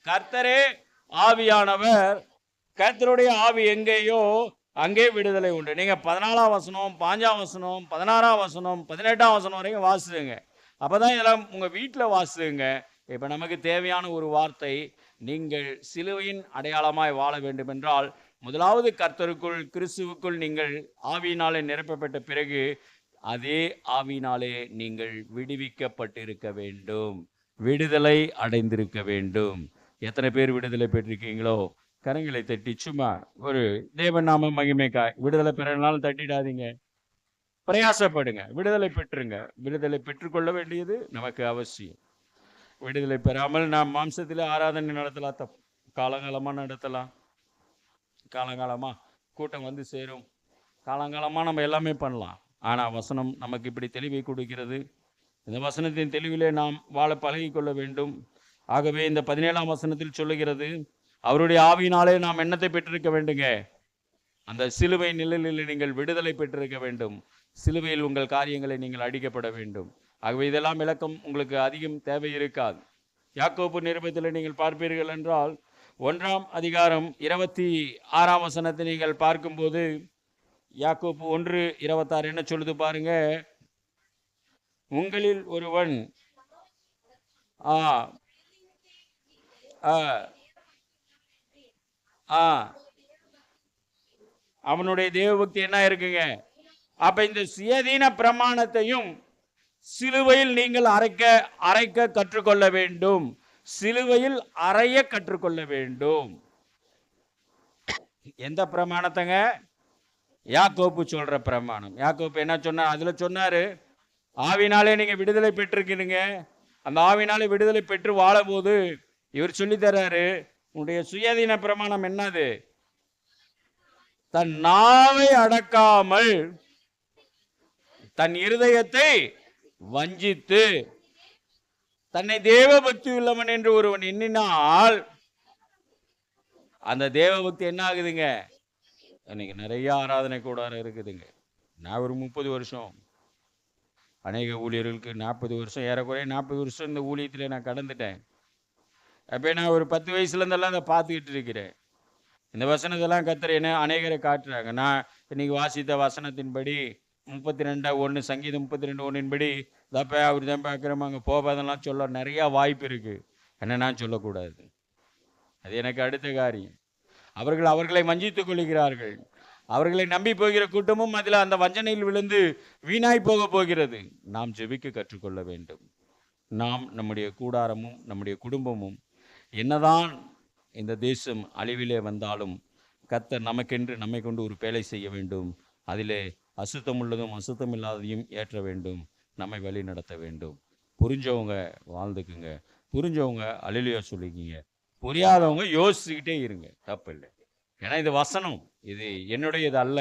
கர்த்தரே ஆவியானவர், கர்த்தருடைய ஆவி எங்கேயோ அங்கே விடுதலை உண்டு. நீங்க 14ஆம் வசனம், 5ஆம் வசனம், 16ஆம் வசனம், 18ஆம் வசனம் வரைக்கும் வாசிடுங்க. அப்பதான் இதெல்லாம் உங்க வீட்டில் வாசிடுங்க. இப்ப நமக்கு தேவையான ஒரு வார்த்தை, நீங்கள் சிலுவையின் அடையாளமாய் வாழ வேண்டும் என்றால் முதலாவது கர்த்தருக்குள் கிறிஸ்துவுக்குள் நீங்கள் ஆவியினாலே நிரப்பப்பட்ட பிறகு அதே ஆவியினாலே நீங்கள் விடுவிக்கப்பட்டிருக்க வேண்டும், விடுதலை அடைந்திருக்க வேண்டும். எத்தனை பேர் விடுதலை பெற்றிருக்கீங்களோ கரங்களை தட்டி சும்மா ஒரு தேவன் நாம மகிமைக்காய் விடுதலை பெறனாலும் தட்டிடாதீங்க, பிரயாசப்படுங்க, விடுதலை பெற்றுங்க. விடுதலை பெற்றுக்கொள்ள வேண்டியது நமக்கு அவசியம். விடுதலை பெறாமல் நாம் மாம்சத்தில் ஆராதனை நடத்தலாம், தப்பு. காலங்காலமாக நடத்தலாம், காலங்காலமாக கூட்டம் வந்து சேரும், காலங்காலமாக நம்ம எல்லாமே பண்ணலாம். ஆனால் வசனம் நமக்கு இப்படி தெளிவை கொடுக்கிறது. இந்த வசனத்தின் தெளிவிலே நாம் வாழ பழகி கொள்ள வேண்டும். ஆகவே இந்த 17ஆம் வசனத்தில் சொல்லுகிறது, அவருடைய ஆவியினாலே நாம் எண்ணத்தை பெற்றிருக்க வேண்டுங்க. அந்த சிலுவை நிழலில் நீங்கள் விடுதலை பெற்றிருக்க வேண்டும். சிலுவையில் உங்கள் காரியங்களை நீங்கள் அடிக்கப்பட வேண்டும். ஆகவே இதெல்லாம் விளக்கம் உங்களுக்கு அதிகம் தேவை இருக்காது. யாக்கோபு நிருபத்தில் நீங்கள் பார்ப்பீர்கள் என்றால் 1ஆம் அதிகாரம் 26ஆம் வசனத்தை நீங்கள் பார்க்கும்போது, யாக்கோபு 1:26 என்ன சொல்லுது பாருங்க. உங்களில் ஒருவன் அவனுடைய தேவபக்தி என்ன இருக்குங்க. அப்ப இந்த சுயதீன பிரமாணத்தையும் சிலுவையில் நீங்கள் அரைக்க கற்றுக்கொள்ள வேண்டும். சிலுவையில் அறைய கற்றுக்கொள்ள வேண்டும். எந்த பிரமாணத்தைங்க? யாக்கோப்பு சொல்ற பிரமாணம். யாக்கோப்பு என்ன சொன்னார்? அதுல சொன்னாரு, ஆவினாலே நீங்க விடுதலை பெற்றிருக்கீங்க. அந்த ஆவினாலே விடுதலை பெற்று வாழ போது இவர் சொல்லி தர்றாரு, உன்னுடைய சுயதீன பிரமாணம் என்னது? தன் நாவை அடக்காமல் தன் இருதயத்தை வஞ்சித்து தன்னை தேவ பக்தி உள்ளவன் என்று ஒருவன் எண்ணினால் அந்த தேவ பக்தி என்ன ஆகுதுங்க? இன்னைக்கு நிறைய ஆராதனை கூடாரம் இருக்குதுங்க. நான் ஒரு 30 வருஷம், அநேக ஊழியர்களுக்கு 40 வருஷம், ஏறக்குறைய 40 வருஷம் இந்த ஊழியத்தில் நான் கடந்துட்டேன். அப்போ நான் ஒரு 10 வயசுலேருந்தெல்லாம் அதை பார்த்துக்கிட்டு இருக்கிறேன். இந்த வசனத்தெல்லாம் கர்த்தர் என்ன அநேகரை காட்டுறாங்க. நான் இன்னைக்கு வாசித்த வசனத்தின்படி 32:1 சங்கீதம் 32:1 தப்பா அவர் தான் பார்க்குறோம் அங்கே போகாதெல்லாம் சொல்ல நிறையா வாய்ப்பு இருக்குது. என்ன நான் சொல்லக்கூடாது, அது எனக்கு அடுத்த காரியம். அவர்களை வஞ்சித்துக் கொள்கிறார்கள். அவர்களை நம்பி போகிற கூட்டமும் அதில் அந்த வஞ்சனையில் விழுந்து வீணாய் போக போகிறது. நாம் ஜெபிக்க கற்றுக்கொள்ள வேண்டும். நாம் நம்முடைய கூடாரமும் நம்முடைய குடும்பமும் என்னதான் இந்த தேசம் அழிவிலே வந்தாலும் கர்த்தர் நமக்கென்று நம்மை கொண்டு ஒரு வேலை செய்ய வேண்டும். அதிலே அசுத்தம் உள்ளதும் அசுத்தம் இல்லாததையும் ஏற்ற வேண்டும், நம்மை வழி நடத்த வேண்டும். புரிஞ்சவங்க வாழ்ந்துக்குங்க, புரிஞ்சவங்க அல்லேலூயா சொல்லிக்கிங்க, புரியாதவங்க யோசிச்சுக்கிட்டே இருங்க, தப்பு இல்லை. ஏன்னா இது வசனம், இது என்னுடையது அல்ல.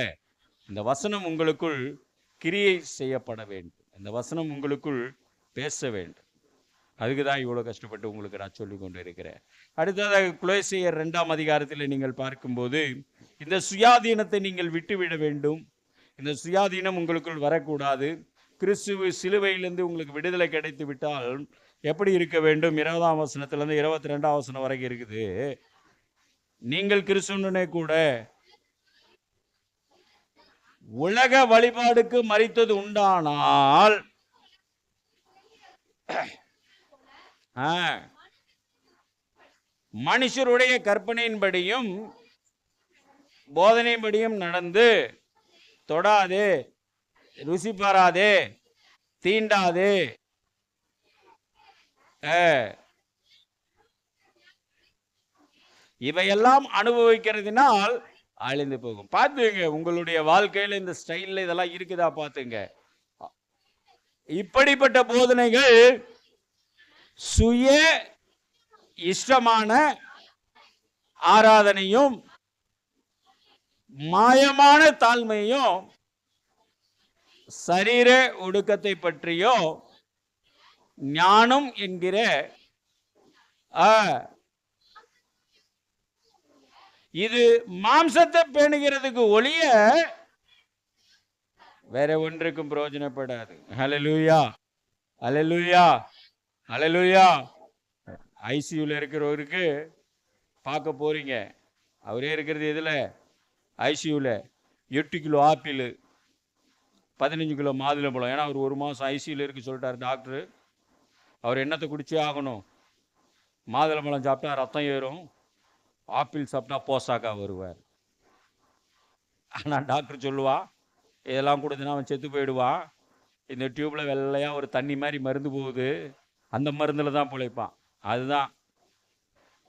இந்த வசனம் உங்களுக்குள் கிரியை செய்யப்பட வேண்டும். இந்த வசனம் உங்களுக்குள் பேச வேண்டும். அதுக்கு தான் இவ்வளோ கஷ்டப்பட்டு உங்களுக்கு நான் சொல்லி கொண்டு இருக்கிறேன். அடுத்ததாக கொலோசியர் 2ஆம் அதிகாரத்தில் நீங்கள் பார்க்கும்போது, இந்த சுயாதீனத்தை நீங்கள் விட்டுவிட வேண்டும். இந்த சுயாதீனம் உங்களுக்குள் வரக்கூடாது. கிறிஸ்துவ சிலுவையிலிருந்து உங்களுக்கு விடுதலை கிடைத்து விட்டால் எப்படி இருக்க வேண்டும்? 20ஆம் வசனத்திலிருந்து 22ஆம் வசனம் வரைக்கும் இருக்குது. நீங்கள் கிறிஸ்துவனுடனே கூட உலக வழிபாடுக்கு மரித்தது உண்டானால் மனுஷருடைய கற்பனையின்படியும் போதனையின்படியும் நடந்து தொடாதே, ருசி பாராதே, தீண்டாதே, இவையெல்லாம் அனுபவிக்கிறதுனால் அழிந்து போகும். பார்த்துங்க, உங்களுடைய வாழ்க்கையில் இந்த ஸ்டைலில் இதெல்லாம் இருக்குதா பார்த்துங்க. இப்படிப்பட்ட போதனைகள் சுய இஷ்டமான ஆராதனையும் மாயமான தாழ்மையும் சரீர ஒடுக்கத்தை பற்றியோ ஞானம் என்கிற இது மாம்சத்தை பேணுகிறதுக்கு ஒளிய வேற ஒன்றுக்கும் பிரயோஜனப்படாது. ஹல்லேலூயா, ஹல்லேலூயா, ஹல்லேலூயா. ஐசியூல இருக்கிறவருக்கு பார்க்க போறீங்க. அவரே இருக்கிறது எதுல? ஐசியூல. 8 கிலோ ஆப்பிள், 15 கிலோ மாதுளம்பழம். ஏன்னா அவர் 1 மாதம் ஐசியூல இருக்கு சொல்லிட்டார் டாக்டர். அவர் என்னத்தை குடிச்சே ஆகணும்? மாதுளம்பழம் சாப்பிட்டா ரத்தம் ஏறும், ஆப்பிள் சாப்பிட்டா போசாக்கா வருவார். ஆனால் டாக்டர் சொல்லுவா, இதெல்லாம் கொடுத்துனா அவன் செத்து போயிடுவான். இந்த டியூப்பில் வெள்ளையாக ஒரு தண்ணி மாதிரி மருந்து போகுது, அந்த மருந்தில் தான் பிழைப்பான். அதுதான்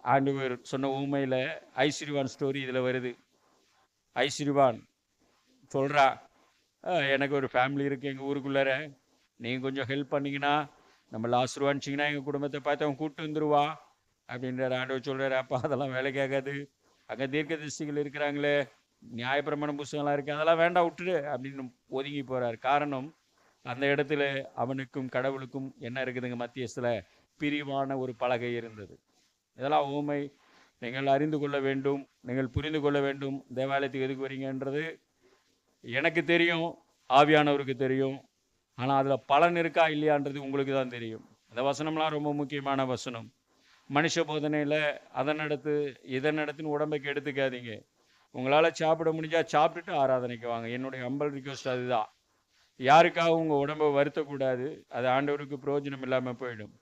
ஆண்டவர் சொன்ன ஊமையில் ஐஸ்வரிவான் ஸ்டோரி இதில் வருது. ஐஸ்வரிவான் சொல்கிறா, எனக்கு ஒரு ஃபேமிலி இருக்குது எங்கள் ஊருக்குள்ளார, நீங்கள் கொஞ்சம் ஹெல்ப் பண்ணிங்கன்னா, நம்மளை ஆசீர்வாதிச்சிங்கன்னா எங்கள் குடும்பத்தை பார்த்து அவன் கூப்பிட்டு வந்துடுவா அப்படின்றார். ஆண்டவர் சொல்கிறார், அப்பா அதெல்லாம் வேலை கேட்காது, அங்கே தீர்க்கதரிசிகள் இருக்கிறாங்களே, நியாயப்பிரமாண புஸ்தகம்லாம் இருக்குது, அதெல்லாம் வேண்டாம் விட்டுரு அப்படின்னு ஒதுங்கி போகிறார். காரணம், அந்த இடத்துல அவனுக்கும் கடவுளுக்கும் என்ன இருக்குதுங்க மத்தியத்தில்? பிரிவான ஒரு பலகை இருந்தது. இதெல்லாம் ஊமை நீங்கள் அறிந்து கொள்ள வேண்டும், நீங்கள் புரிந்து கொள்ள வேண்டும். தேவாலயத்துக்கு எதுக்கு வரீங்கன்றது எனக்கு தெரியும், ஆவியானவருக்கு தெரியும். ஆனால் அதில் பலன் இருக்கா இல்லையான்றது உங்களுக்கு தான் தெரியும். அந்த வசனம்லாம் ரொம்ப முக்கியமான வசனம். மனுஷ போதனையில் அதை நடத்து இதை நடத்துன்னு உடம்பைக்கு எடுத்துக்காதீங்க. உங்களால் சாப்பிட முடிஞ்சால் சாப்பிட்டுட்டு ஆராதனைக்கு வாங்க. என்னுடைய ஹம்பல் ரிக்வெஸ்ட் அதுதான். யாருக்காக உங்கள் உடம்பை வருத்தக்கூடாது, அது ஆண்டவருக்கு பிரயோஜனம் இல்லாமல் போயிடும்.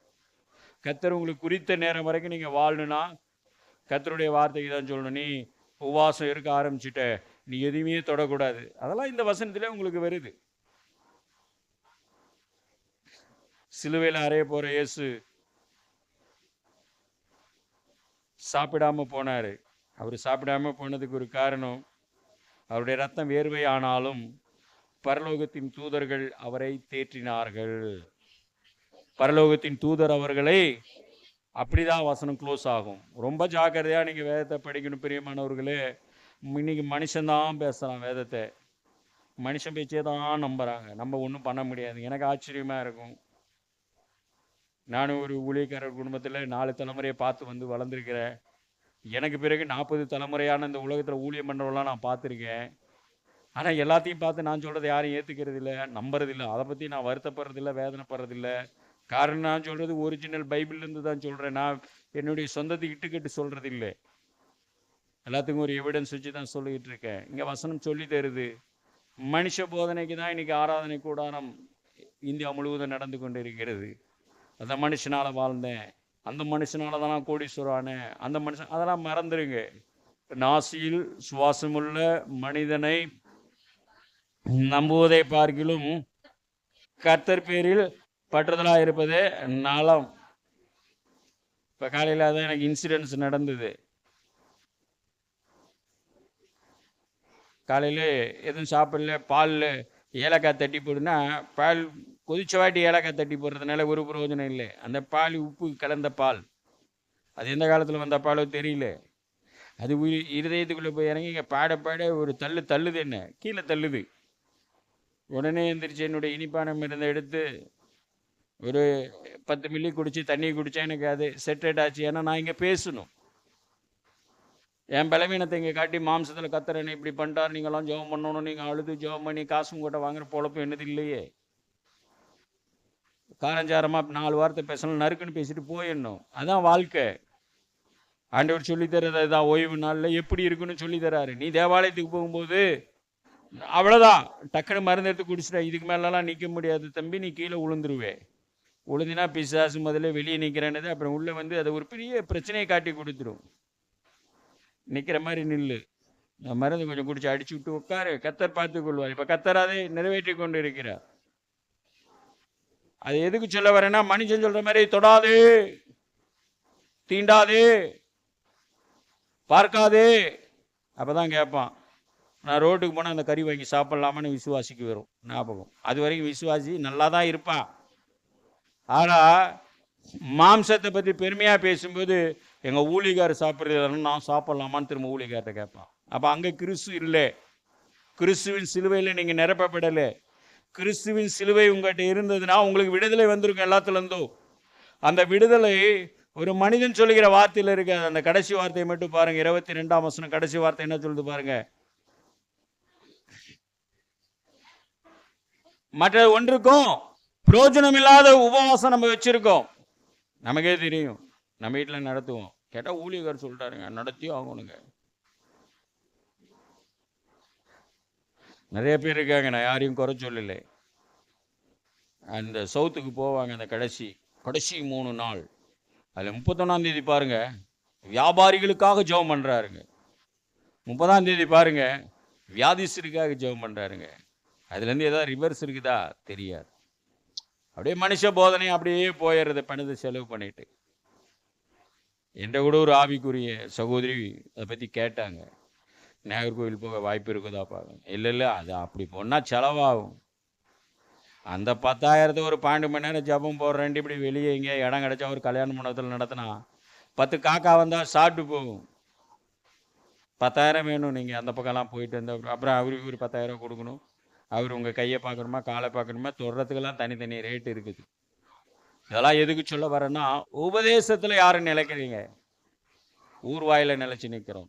கர்த்தர் உங்களுக்கு குறித்த நேரம் வரைக்கும் நீங்கள் வாழணுன்னா கர்த்தருடைய வார்த்தைக்கு தான் சொல்லணும். நீ உபவாசம் இருக்க ஆரம்பிச்சுட்ட, நீ எதுவுமே தொடக்கூடாது. அதெல்லாம் இந்த வசனத்திலே உங்களுக்கு வருது. சிலுவையில் அறைய போகிற இயேசு சாப்பிடாம போனார். அவர் சாப்பிடாம போனதுக்கு ஒரு காரணம், அவருடைய ரத்தம் வேர்வை ஆனாலும் பரலோகத்தின் தூதர்கள் அவரை தேற்றினார்கள். பரலோகத்தின் தூதர் அவர்களை, அப்படிதான் வசனம் க்ளோஸ் ஆகும். ரொம்ப ஜாக்கிரதையாக நீங்கள் வேதத்தை படிக்கணும் பிரியமானவர்களே. இன்னைக்கு மனுஷன்தான் பேசுகிறான் வேதத்தை, மனுஷன் பேச்சே தான் நம்புகிறாங்க. நம்ம ஒன்றும் பண்ண முடியாது. எனக்கு ஆச்சரியமாக இருக்கும். நானும் ஒரு ஊழியக்காரர் குடும்பத்தில் 4 தலைமுறையை பார்த்து வந்து வளர்ந்துருக்கிறேன். எனக்கு பிறகு 40 தலைமுறையான இந்த உலகத்தில் ஊழியம் பண்ணுறவெல்லாம் நான் பார்த்துருக்கேன். ஆனால் எல்லாத்தையும் பார்த்து நான் சொல்கிறத யாரும் ஏற்றுக்கிறது இல்லை, நம்புறதில்லை. அதை பற்றி நான் வருத்தப்படுறதில்லை, வேதனைப்படுறதில்லை. காரணம், நான் சொல்கிறது ஒரிஜினல் பைபிள்லேருந்து தான் சொல்கிறேன். நான் என்னுடைய சொந்தத்துக்கு இட்டுக்கட்டு சொல்கிறது இல்லை. எல்லாத்துக்கும் ஒரு எவிடன்ஸ் வச்சு தான் சொல்லிக்கிட்டு இருக்கேன். இங்கே வசனம் சொல்லி தருது. மனுஷ போதனைக்கு தான் இன்றைக்கி ஆராதனை கூடாரம் இந்தியா முழுவதும் நடந்து கொண்டு இருக்கிறது. அந்த மனுஷனால் வாழ்ந்தேன், அந்த மனுஷனால தான் நான் கோடீஸ்வரானேன், அந்த மனுஷன், அதெல்லாம் மறந்துடுங்க. நாசியில் சுவாசமுள்ள மனிதனை நம்புவதை பார்க்கிலும் கர்த்தர் பேரில் பற்றுதலாக இருப்பதே நலம். இப்போ காலையில் அதான் எனக்கு இன்சிடென்ட்ஸ் நடந்தது. காலையில் எதுவும் சாப்பிடல, பாலில் ஏலக்காய் தட்டி போடுனா, பால் கொதிச்ச வாட்டி ஏலக்காய் தட்டி போடுறதுனால ஒரு பிரயோஜனம் இல்லை. அந்த பால் உப்பு கலந்த பால், அது எந்த காலத்தில் வந்த பாலோ தெரியல, அது இருதயத்துக்குள்ளே போய் இறங்கி இங்கே பாட ஒரு தள்ளுது, என்ன கீழே தள்ளுது. உடனே எந்திரிச்சு என்னுடைய இனிப்பான மருந்தை எடுத்து ஒரு 10 மில்லி குடிச்சு தண்ணி குடித்தா எனக்கு அது செட்டேட் ஆச்சு. ஏன்னா நான் இங்கே பேசணும், என் பலவீனத்தை இங்கே காட்டி மாம்சத்தில் கத்தர் என்ன இப்படி பண்ணிட்டார், நீங்களாம் ஜெபம் பண்ணணும், நீங்கள் அழுது ஜெபம் பண்ணி காசும் கூட வாங்குற பொழப்பு என்னது இல்லையே. காரஞ்சாரமாக 4 வார்த்தை பேசணும், நறுக்குன்னு பேசிட்டு போயிடணும். அதான் வாழ்க்கை. ஆண்டவர் சொல்லித்தரது அதுதான். ஓய்வு நாளில் எப்படி இருக்குன்னு சொல்லித்தராரு. நீ தேவாலயத்துக்கு போகும்போது அவ்வளோதான், டக்குன்னு மருந்து எடுத்து குடிச்சிட்டா, இதுக்கு மேலெலாம் நிற்க முடியாது தம்பி, நீ கீழே உளுந்துருவே. உளுந்தினா பிசாசு முதல்ல வெளியே நிற்கிறேன்னது, அப்புறம் உள்ளே வந்து அதை ஒரு பெரிய பிரச்சனையை காட்டி கொடுத்துரும். நிற்கிற மாதிரி நில்லு, மருந்து கொஞ்சம் குடிச்சு அடிச்சு விட்டு உட்காரு, கத்தர் பார்த்து கொள்வார். இப்போ கத்தர் அதை நிறைவேற்றி கொண்டு இருக்கிறார். அது எதுக்கு சொல்ல வரேன்னா, மனுஷன் சொல்ற மாதிரி தொடாதே, தீண்டாதே, பார்க்காதே, அப்பதான் கேட்பான். நான் ரோட்டுக்கு போனால் அந்த கறி வாங்கி சாப்பிட்லாமான்னு விசுவாசிக்கு வரும் ஞாபகம். அது வரைக்கும் விசுவாசி நல்லா தான் இருப்பான். ஆனால் மாம்சத்தை பற்றி பெருமையாக பேசும்போது, எங்கள் ஊழிகார் சாப்பிட்றது நான் சாப்பிட்லாமான்னு திரும்ப ஊழிகார்ட்ட கேட்பான். அப்போ அங்கே கிறிஸ்து இல்லை, கிறிஸ்துவின் சிலுவையில் நீங்கள் நிரப்பப்படலை. கிறிஸ்துவின் சிலுவை உங்கள்கிட்ட இருந்ததுன்னா உங்களுக்கு விடுதலை வந்திருக்கும் எல்லாத்துல இருந்தும். அந்த விடுதலை ஒரு மனிதன் சொல்லுகிற வார்த்தையில் இருக்காது. அந்த கடைசி வார்த்தையை மட்டும் பாருங்க. 22ஆம் வசனம் கடைசி வார்த்தை என்ன சொல்லுது பாருங்க. மற்ற ஒன்றுக்கும் பிரயோஜனம் இல்லாத உபவாசம் நம்ம வச்சிருக்கோம். நமக்கே தெரியும். நம்ம வீட்டில் நடத்துவோம். கேட்டால் ஊழியர் சொல்லிட்டாருங்க, நடத்தியும் ஆகணுங்க. நிறைய பேர் இருக்காங்க, நான் யாரையும் குறை சொல்லலை. அந்த சவுத்துக்கு போவாங்க, அந்த கடைசி 3 நாள். அதில் 31ஆம் தேதி பாருங்க, வியாபாரிகளுக்காக ஜெபம் பண்ணுறாருங்க. 30ஆம் தேதி பாருங்க, வியாதிஸ்தருக்காக ஜெபம் பண்ணுறாருங்க. அதுலேருந்து ஏதாவது ரிவர்ஸ் இருக்குதா தெரியாது. அப்படியே மனுஷ போதனை அப்படியே போயிடுறது, பணத்தை செலவு பண்ணிட்டு. என்ற கூட ஒரு ஆவிக்குரிய சகோதரி அதை பற்றி கேட்டாங்க. நாகர்கோவில் போக வாய்ப்பு இருக்குதா பாருங்க. இல்லை அது அப்படி போனால் செலவாகும். அந்த 10,000 ஒரு 12 மணி நேரம் ஜபம் போடுறேன்ட்டு இப்படி வெளியே இங்கே இடம் கிடச்சா ஒரு கல்யாண மண்டபத்தில் நடத்தினா 10 காக்கா வந்தால் சாப்பிட்டு போகும். 10,000 வேணும். நீங்கள் அந்த பக்கம்லாம் போயிட்டு இருந்தால் அப்புறம் அவருக்கு ஒரு 10,000 கொடுக்கணும். அவர் உங்கள் கையை பார்க்கணுமா காலை பார்க்கணுமா, தொடுறதுக்கெல்லாம் தனித்தனி ரேட்டு இருக்குது. இதெல்லாம் எதுக்கு சொல்ல வரேன்னா, உபதேசத்தில் யாரும் நிலைக்கிறீங்க, ஊர் வாயில் நிலைச்சி நிற்கிறோம்.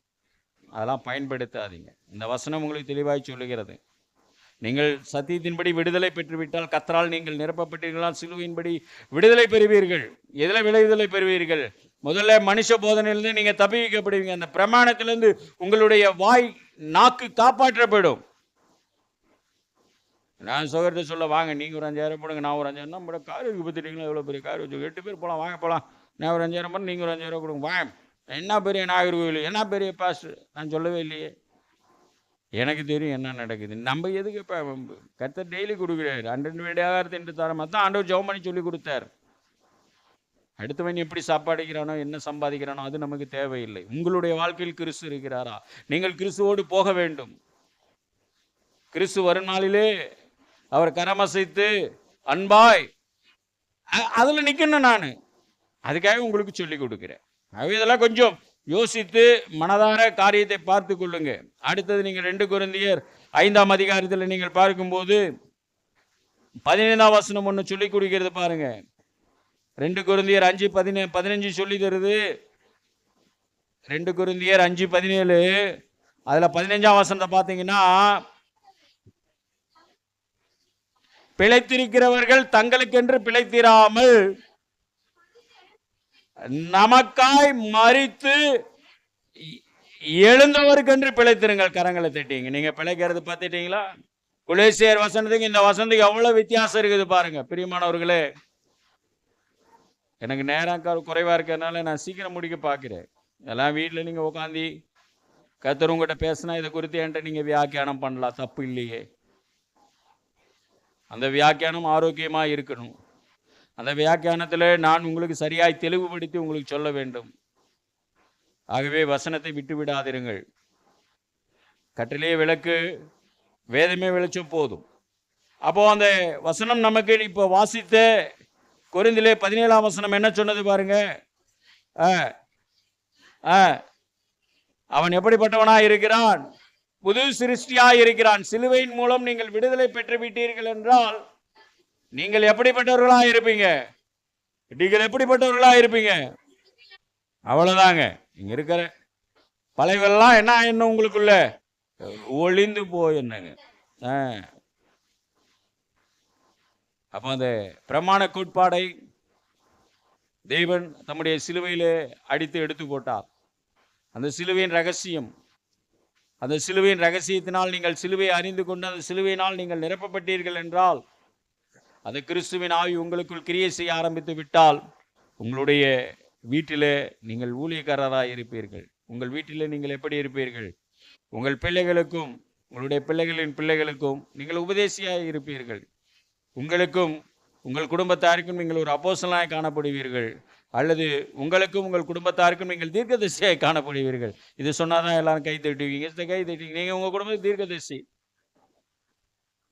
அதெல்லாம் பயன்படுத்தாதீங்க. இந்த வசனம் உங்களுக்கு தெளிவாய் சொல்லுகிறது. நீங்கள் சத்தியத்தின்படி விடுதலை பெற்றுவிட்டால், கர்த்தரால் நீங்கள் நிரப்பப்பட்டீர்களால் சிலுவையின்படி விடுதலை பெறுவீர்கள். எதில் விடுதலை பெறுவீர்கள்? முதல்ல மனுஷ போதனையிலிருந்து நீங்கள் தப்பிக்கப்படுவீங்க. அந்த பிரமாணத்திலிருந்து உங்களுடைய வாய் நாக்கு காப்பாற்றப்படும். நான் சோகரத்தை சொல்ல, வாங்க நீங்கள் ஒரு 5,000 போடுங்க, நான் ஒரு 5,000. நம்மளோட கார் இருக்கு பார்த்துட்டீங்களா, எவ்வளோ பெரிய கார் வச்சு 8 பேர் போகலாம், வாங்க போகலாம். நான் ஒரு 5,000 போட, நீங்கள் ஒரு 5,000 கொடுங்க, வாங்க. என்ன பெரிய நாகர்கோவில், என்ன பெரிய பாஸ்ட், நான் சொல்லவே இல்லையே. எனக்கு தெரியும் என்ன நடக்குது. நம்ம எதுக்கு இப்போ கர்த்தர் டெய்லி கொடுக்குறாரு. 12 வேடையாக தின்று தர மாதிரி தான் ஆண்டவர் ஜெபம் பண்ணி சொல்லி கொடுத்தார். அடுத்தவன் எப்படி சாப்பாடுக்கிறானோ, என்ன சம்பாதிக்கிறானோ அது நமக்கு தேவையில்லை. உங்களுடைய வாழ்க்கையில் கிறிஸ்து இருக்கிறாரா? நீங்கள் கிறிஸ்துவோடு போக வேண்டும். கிறிஸ்து வரும் நாளிலே அவர் கரமசைத்து அன்பாய் அதில் நிற்கணும். நான் அதுக்காக உங்களுக்கு சொல்லி கொடுக்குறேன். இதெல்லாம் கொஞ்சம் யோசித்து மனதார காரியத்தை பார்த்து கொள்ளுங்க. அடுத்தது நீங்கள் 2 கொரிந்தியர் 5ஆம் அதிகாரத்தில் நீங்கள் பார்க்கும்போது 15ஆம் வசனம் ஒன்று சொல்லி கொடுக்கிறது பாருங்க. 2 கொரிந்தியர் 5:15 சொல்லி தருது. 2 கொரிந்தியர் 5:17 அதில் 15ஆம் வசனத்தை பார்த்தீங்கன்னா, பிழைத்திருக்கிறவர்கள் தங்களுக்கென்று பிழைத்திராமல் நமக்காய் மரித்து எழுந்தவருக்கென்று பிழைத்திருங்கள். கரங்களை தட்டிங்க. நீங்க பிழைக்கிறது பார்த்துட்டீங்களா? கொலோசியர் வசனத்துக்கு இந்த வசனத்துக்கு எவ்வளவு வித்தியாசம் இருக்குது பாருங்க. பிரியமானவர்களே, எனக்கு நேரம் குறைவா இருக்கிறதுனால நான் சீக்கிரம் முடிக்க பார்க்கிறேன். எல்லாம் வீட்டில் நீங்க உட்காந்து கர்த்தர் உங்ககிட்ட பேசினா இதை குறித்து என்கிட்ட நீங்க வியாக்கியானம் பண்ணலாம், தப்பு இல்லையே. அந்த வியாக்கியானம் ஆரோக்கியமா இருக்கணும். அந்த வியாக்கியானத்தில் நான் உங்களுக்கு சரியாய் தெளிவுபடுத்தி உங்களுக்கு சொல்ல வேண்டும். ஆகவே வசனத்தை விட்டு விடாதிருங்கள். கட்டிலே விளக்கு, வேதமே வெளிச்சம் போதும். அப்போ அந்த வசனம் நமக்கு இப்போ வாசித்த கொரிந்திலே 17ஆம் வசனம் என்ன சொன்னது பாருங்க. அவன் எப்படிப்பட்டவனாய் இருக்கிறான்? புது சிருஷ்டியாய் இருக்கிறான். சிலுவையின் மூலம் நீங்கள் விடுதலை பெற்று விட்டீர்கள் என்றால் நீங்கள் எப்படிப்பட்டவர்களா இருப்பீங்க? நீங்கள் எப்படிப்பட்டவர்களா இருப்பீங்க? அவ்வளவுதாங்க. இங்க இருக்கிற பழையவெல்லாம் என்ன உங்களுக்குள்ள ஒளிந்து போய் என்னங்க. அப்ப அந்த பிரமாண கோட்பாடை தேவன் தம்முடைய சிலுவையிலே அடித்து எடுத்து போட்டார். அந்த சிலுவையின் ரகசியம், அந்த சிலுவையின் ரகசியத்தினால் நீங்கள் சிலுவையை அறிந்து கொண்டு அந்த சிலுவையினால் நீங்கள் நிரப்பப்பட்டீர்கள் என்றால், அந்த கிறிஸ்துவின் ஆவி உங்களுக்குள் கிரியை செய்ய ஆரம்பித்து விட்டால், உங்களுடைய வீட்டிலே நீங்கள் ஊழியக்காரராக இருப்பீர்கள். உங்கள் வீட்டிலே நீங்கள் எப்படி இருப்பீர்கள்? உங்கள் பிள்ளைகளுக்கும் உங்களுடைய பிள்ளைகளின் பிள்ளைகளுக்கும் நீங்கள் உபதேசியாக இருப்பீர்கள். உங்களுக்கும் உங்கள் குடும்பத்தாருக்கும் நீங்கள் ஒரு அப்போஸ்தலனாய் காணப்படுவீர்கள். அல்லது உங்களுக்கும் உங்கள் குடும்பத்தாருக்கும் நீங்கள் தீர்க்கதரிசியாய் காணப்படுவீர்கள். இது சொன்னாதான் எல்லாரும் கை தட்டுவீங்க. கை தட்டுவீங்க. நீங்கள் உங்கள் குடும்பத்துக்கு தீர்க்கதரிசி.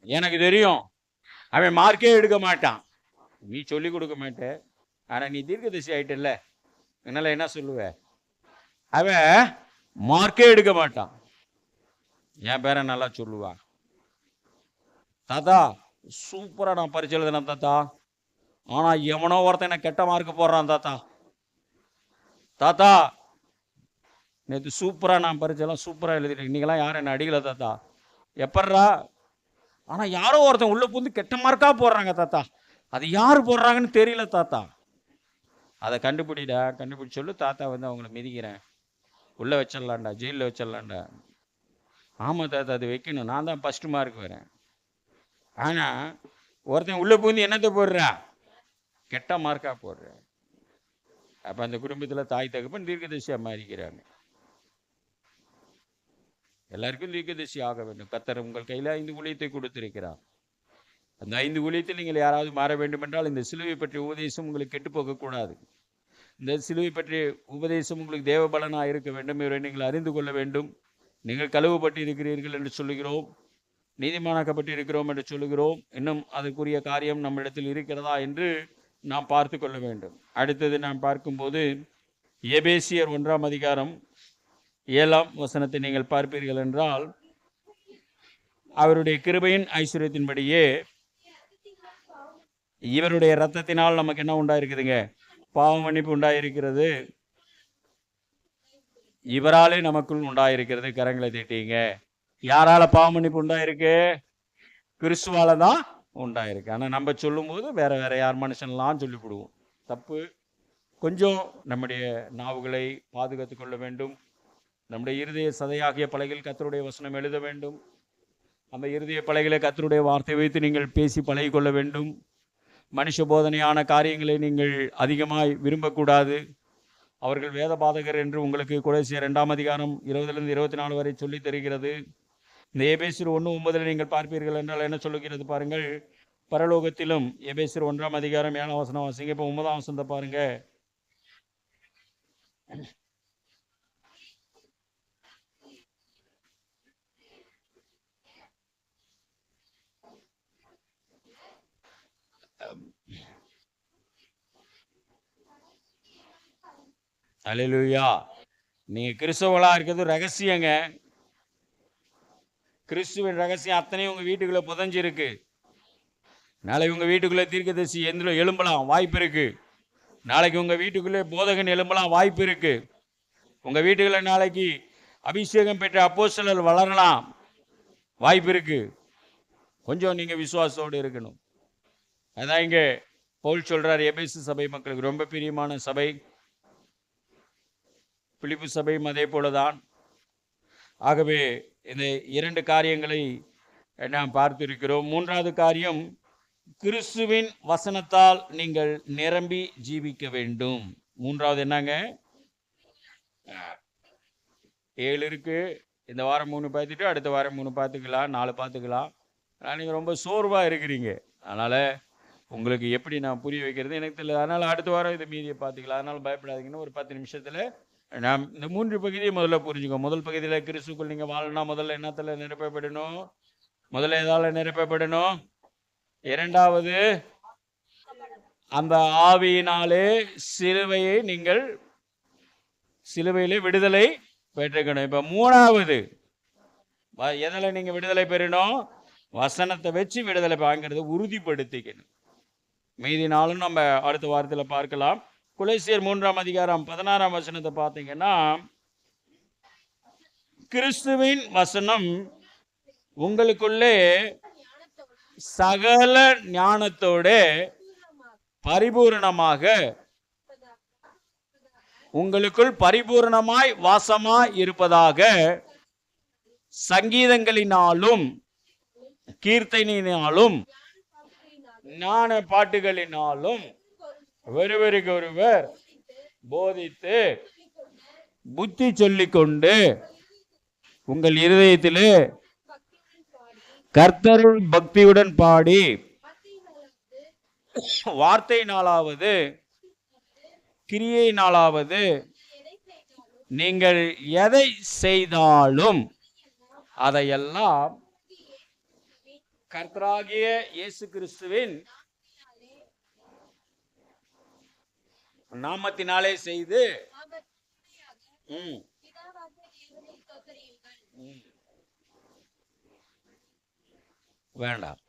எனக்கு தெரியும், அவன் மார்க்கே எடுக்க மாட்டான், நீ சொல்லி கொடுக்க மாட்ட, ஆனால் நீ தீர்க்கதரிசி ஆயிட்டல்ல, என்னால் என்ன சொல்லுவ? அவன் மார்க்கே எடுக்க மாட்டான், என் பேரை நல்லா சொல்லுவான். தாத்தா சூப்பராக நான் பரிச்சை எழுதினேன் தாத்தா, ஆனால் எவனோ ஒருத்தன் என்ன கெட்ட மார்க் போடுறான் தாத்தா. தாத்தா நேற்று சூப்பராக நான் பரிச்சைலாம் சூப்பராக எழுதிட்டேன், இன்றைக்கெல்லாம் யாரும் என்ன அடிக்கல தாத்தா. எப்பட்றா? ஆனால் யாரோ ஒருத்தன் உள்ளே புந்து கெட்ட மார்க்காக போடுறாங்க தாத்தா, அது யார் போடுறாங்கன்னு தெரியல தாத்தா. அதை கண்டுபிடிச்சு சொல்லு தாத்தா, வந்து அவங்கள மிதிக்கிறேன், உள்ளே வச்சிடலாண்டா, ஜெயிலில் வச்சிடலாண்டா. ஆமாம் தாத்தா, அது வைக்கணும், நான் தான் ஃபஸ்ட்டு மார்க் வரேன். ஆனால் ஒருத்தன் உள்ளே பூந்து என்னத்தை போடுறா? கெட்ட மார்க்காக போடுறேன். அப்போ அந்த குடும்பத்தில் தாய் தகப்பன் தீர்க்கதரிசியாக மாறிக்கிறாங்க. எல்லாருக்கும் தீர்க்கதரிசி ஆக வேண்டும். கர்த்தர் உங்கள் கையில் 5 ஊழியத்தை கொடுத்திருக்கிறார். அந்த 5 ஊழியத்தில் நீங்கள் யாராவது மாற வேண்டும் என்றால் இந்த சிலுவை பற்றிய உபதேசம் உங்களுக்கு கெட்டு போகக்கூடாது. இந்த சிலுவை பற்றிய உபதேசம் உங்களுக்கு தேவ பலனாக இருக்க வேண்டும். இவரை நீங்கள் அறிந்து கொள்ள வேண்டும். நீங்கள் கழுவப்பட்டு இருக்கிறீர்கள் என்று சொல்லுகிறோம், நீதிமானாக்கப்பட்டு இருக்கிறோம் என்று சொல்லுகிறோம். இன்னும் அதற்குரிய காரியம் நம்மிடத்தில் இருக்கிறதா என்று நாம் பார்த்து கொள்ள வேண்டும். அடுத்தது நாம் பார்க்கும்போது எபேசியர் 1ஆம் அதிகாரம் 7ஆம் வசனத்தை நீங்கள் பார்ப்பீர்கள் என்றால், அவருடைய கிருபையின் ஐஸ்வர்யத்தின்படியே இவருடைய இரத்தத்தினால் நமக்கு என்ன உண்டாயிருக்குதுங்க? பாவ மன்னிப்பு உண்டாயிருக்கிறது. இவராலே நமக்குள் உண்டாயிருக்கிறது. கரங்களை தட்டிங்க. யாரால பாவ மன்னிப்பு உண்டாயிருக்கு? கிறிஸ்துவால தான் உண்டாயிருக்கு. ஆனால் நம்ம சொல்லும் போது வேற வேற யார் மனுஷன்லாம் சொல்லிவிடுவோம். தப்பு. கொஞ்சம் நம்முடைய நாவுகளை பாதுகாத்து கொள்ள வேண்டும். நம்முடைய இருதய சதையாகிய பலகையில் கர்த்தருடைய வசனம் எழுத வேண்டும். அந்த இருதய பலகையில கர்த்தருடைய வார்த்தை வைத்து நீங்கள் பேசி பழகி கொள்ள வேண்டும். மனுஷ போதனையான காரியங்களை நீங்கள் அதிகமாய் விரும்பக்கூடாது. அவர்கள் வேத பாதகர் என்று உங்களுக்கு கொலோசியர் 2ஆம் அதிகாரம் 20லிருந்து 24 வரை சொல்லி தருகிறது. இந்த எபேசியர் 1:9 நீங்கள் பார்ப்பீர்கள் என்றால் என்ன சொல்லுகிறது பாருங்கள். பரலோகத்திலும் எபேசியர் 1ஆம் அதிகாரம் 7ஆம் வசனம் வாசிங்க. இப்போ 9ஆம் வசனத்தை பாருங்க. அல்லேலூயா. நீங்க கிறிஸ்தவங்களா இருக்கிறது ரகசியங்க. கிறிஸ்துவின் ரகசியம் அத்தனையும் உங்க வீட்டுக்குள்ள புதஞ்சிருக்கு. நாளைக்கு உங்க வீட்டுக்குள்ள தீர்க்கதரிசி எழும்பலாம், வாய்ப்பு இருக்கு. நாளைக்கு உங்க வீட்டுக்குள்ளே போதகன் எழும்பலாம், வாய்ப்பு இருக்கு. உங்க வீட்டுக்குள்ள நாளைக்கு அபிஷேகம் பெற்ற அப்போஸ்தலர் வளரலாம், வாய்ப்பு இருக்கு. கொஞ்சம் நீங்க விசுவாசத்தோடு இருக்கணும். அதான் இங்க பவுல் சொல்றார், எபேசு சபை மக்களுக்கு ரொம்ப பிரியமான சபை. பிலிப்பு சபையும் அதே போலதான். ஆகவே இந்த 2 காரியங்களை நாம் பார்த்திருக்கிறோம். 3வது காரியம், கிறிஸ்துவின் வசனத்தால் நீங்கள் நிரம்பி ஜீவிக்க வேண்டும். 3வது என்னங்க? 7 இருக்கு. இந்த வாரம் 3 பார்த்துட்டு அடுத்த வாரம் 3 பார்த்துக்கலாம், 4 பார்த்துக்கலாம். ஆனால் நீங்கள் ரொம்ப சோர்வாக இருக்கிறீங்க. அதனால் உங்களுக்கு எப்படி நான் புரிய வைக்கிறது எனக்கு தெரியல. அதனால் அடுத்த வாரம் இதை மீதியை பார்த்துக்கலாம். அதனால் பயப்படாதீங்கன்னு ஒரு 10 நிமிஷத்தில் நாம் இந்த 3 பகுதியை முதல்ல புரிஞ்சுக்கோ. முதல் பகுதியில் கிறிஸ்துக்குள் நீங்கள் வாழணும்னா முதல்ல என்னத்தில் நிரப்பப்படணும்? முதல்ல எதால நிரப்பப்படணும்? 2வது அந்த ஆவியினாலே சிலுவையிலே விடுதலை பெற்றுக்கணும். இப்போ 3வது எதில் நீங்கள் விடுதலை பெறணும்? வசனத்தை வச்சு விடுதலை வாங்கிறத உறுதிப்படுத்திக்கணும். மீதி நாளும் நம்ம அடுத்த வாரத்தில் பார்க்கலாம். கொலோசியர் 3ஆம் அதிகாரம் 16ஆம் வசனத்தை பார்த்தீங்கன்னா, கிறிஸ்துவின் வசனம் உங்களுக்குள்ளே சகல ஞானத்தோட பரிபூரணமாக உங்களுக்குள் பரிபூரணமாய் வாசமாய் இருப்பதாக சங்கீதங்களினாலும் கீர்த்தனையினாலும் ஞான பாட்டுகளினாலும் ஒருவருக்கு ஒருவர் போதித்து புத்தி சொல்லிக்கொண்டு உங்கள் இருதயத்திலே கர்த்தருள் பக்தியுடன் பாடி வார்த்தையினாலாவது கிரியையினாலாவது நீங்கள் எதை செய்தாலும் அதையெல்லாம் கர்த்தராகிய இயேசு கிறிஸ்துவின் நாமத்தினாலே செய்து வேண்டாம்.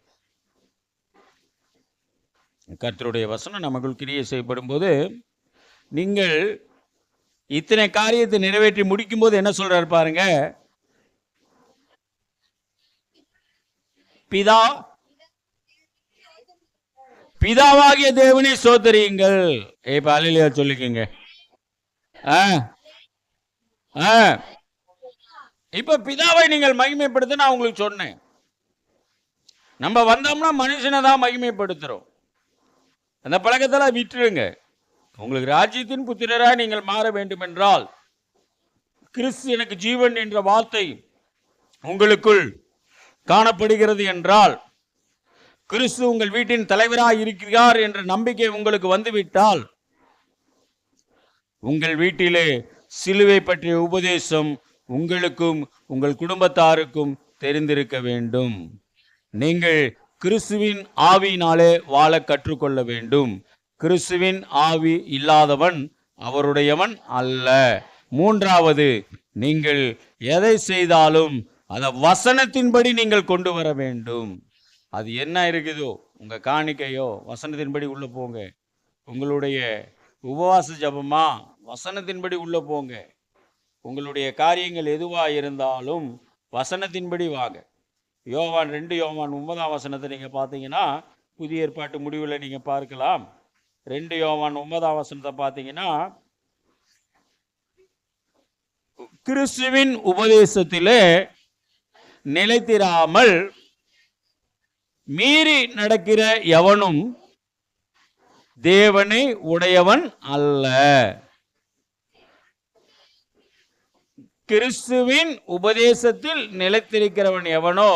கர்த்தருடைய வசனம் நமக்குள் கிரியை செய்யப்படும் போது நீங்கள் இத்தனை காரியத்தை நிறைவேற்றி முடிக்கும் போது என்ன சொல்றாரு பாருங்க, பிதாவாகிய தேவனை சோதரியுங்கள். இப்ப அல்லேலூயா சொல்லிக்கங்க. இப்ப பிதாவை நீங்கள் மகிமைப்படுத்த நான் உங்களுக்கு சொன்னேன். நம்ம வந்தோம்னா மனுஷனை தான் மகிமைப்படுத்துறோம். அந்த பழக்கத்தெல்லாம் விட்டுருங்க. உங்களுக்கு ராஜ்யத்தின் புத்திரராய் நீங்கள் மாற வேண்டும் என்றால், கிறிஸ்து எனக்கு ஜீவன் என்ற வார்த்தை உங்களுக்குள் காணப்படுகிறது என்றால், கிறிஸ்து உங்கள் வீட்டின் தலைவராய் இருக்கிறார் என்ற நம்பிக்கை உங்களுக்கு வந்துவிட்டால், உங்கள் வீட்டிலே சிலுவை பற்றிய உபதேசம் உங்களுக்கும் உங்கள் குடும்பத்தாருக்கும் தெரிந்திருக்க வேண்டும். நீங்கள் கிறிஸ்துவின் ஆவியினாலே வாழ கற்றுக்கொள்ள வேண்டும். கிறிஸ்துவின் ஆவி இல்லாதவன் அவருடையவன் அல்ல. மூன்றாவது, நீங்கள் எதை செய்தாலும் அதை வசனத்தின்படி நீங்கள் கொண்டு வர வேண்டும். அது என்ன இருக்குதோ, உங்க காணிக்கையோ வசனத்தின்படி உள்ள போங்க. உங்களுடைய உபவாச ஜபமா வசனத்தின்படி உள்ள போங்க. உங்களுடைய காரியங்கள் எதுவா இருந்தாலும் வசனத்தின்படி வாங்க. யோவான் 2 யோவான் 9ஆம் வசனத்தை நீங்க பார்த்தீங்கன்னா, புதிய ஏற்பாட்டு முடிவில் நீங்க பார்க்கலாம். 2 யோவான் 9ஆம் வசனத்தை பார்த்தீங்கன்னா, கிறிஸ்துவின் உபதேசத்திலே நிலைத்திராமல் மீறி நடக்கிற எவனும் தேவனை உடையவன் அல்ல. கிறிஸ்துவின் உபதேசத்தில் நிலைத்திருக்கிறவன் எவனோ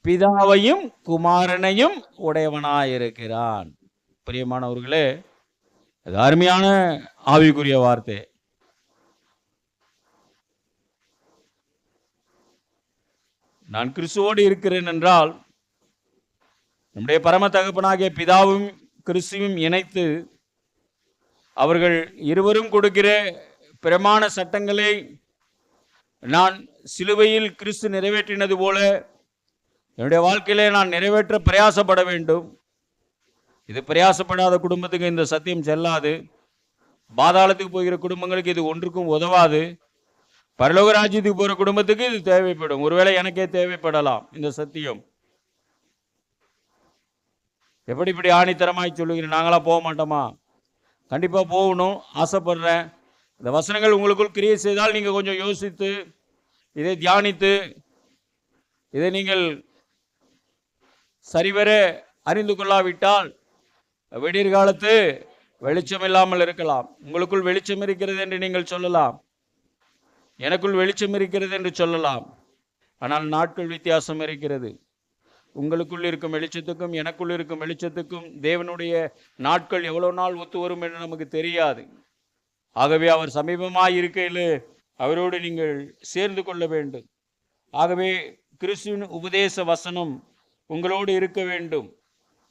பிதாவையும் குமாரனையும் உடையவனாயிருக்கிறான். பிரியமானவர்களே, அது அருமையான ஆவிக்குரிய வார்த்தை. நான் கிறிஸ்துவோடு இருக்கிறேன் என்றால், நம்முடைய பரம தகப்பனாகிய பிதாவும் கிறிஸ்துவும் இணைத்து அவர்கள் இருவரும் கொடுக்கிற பிரமாண சட்டங்களை நான் சிலுவையில் கிறிஸ்து நிறைவேற்றினது போல என்னுடைய வாழ்க்கையிலே நான் நிறைவேற்ற பிரயாசப்பட வேண்டும். இது பிரயாசப்படாத குடும்பத்துக்கு இந்த சத்தியம் செல்லாது. பாதாளத்துக்கு போகிற குடும்பங்களுக்கு இது ஒன்றுக்கும் உதவாது. பரலோக ராஜ்யத்துக்கு போகிற குடும்பத்துக்கு இது தேவைப்படும். ஒருவேளை எனக்கே தேவைப்படலாம் இந்த சத்தியம். எப்படி இப்படி ஆணித்தரமாய் சொல்லுகிறேன்? நாங்களாம் போக மாட்டோமா? கண்டிப்பாக போகணும், ஆசைப்படுறேன். இந்த வசனங்கள் உங்களுக்குள் கிரியை செய்தால் நீங்கள் கொஞ்சம் யோசித்து இதை தியானித்து இதை நீங்கள் சரிவர அறிந்து கொள்ளாவிட்டால் விடியற்காலத்து வெளிச்சம் இல்லாமல் இருக்கலாம். உங்களுக்குள் வெளிச்சம் இருக்கிறது என்று நீங்கள் சொல்லலாம், எனக்குள் வெளிச்சம் இருக்கிறது என்று சொல்லலாம். ஆனால் நாட்கள் வித்தியாசம் இருக்கிறது. உங்களுக்குள் இருக்கும் வெளிச்சத்துக்கும் எனக்குள் இருக்கும் வெளிச்சத்துக்கும் தேவனுடைய நாட்கள் எவ்வளோ நாள் ஒத்து வரும் என்று நமக்கு தெரியாது. ஆகவே அவர் சமீபமாய் இருக்கையில் அவரோடு நீங்கள் சேர்ந்து கொள்ள வேண்டும். ஆகவே கிறிஸ்துவின் உபதேச வசனம் உங்களோடு இருக்க வேண்டும்.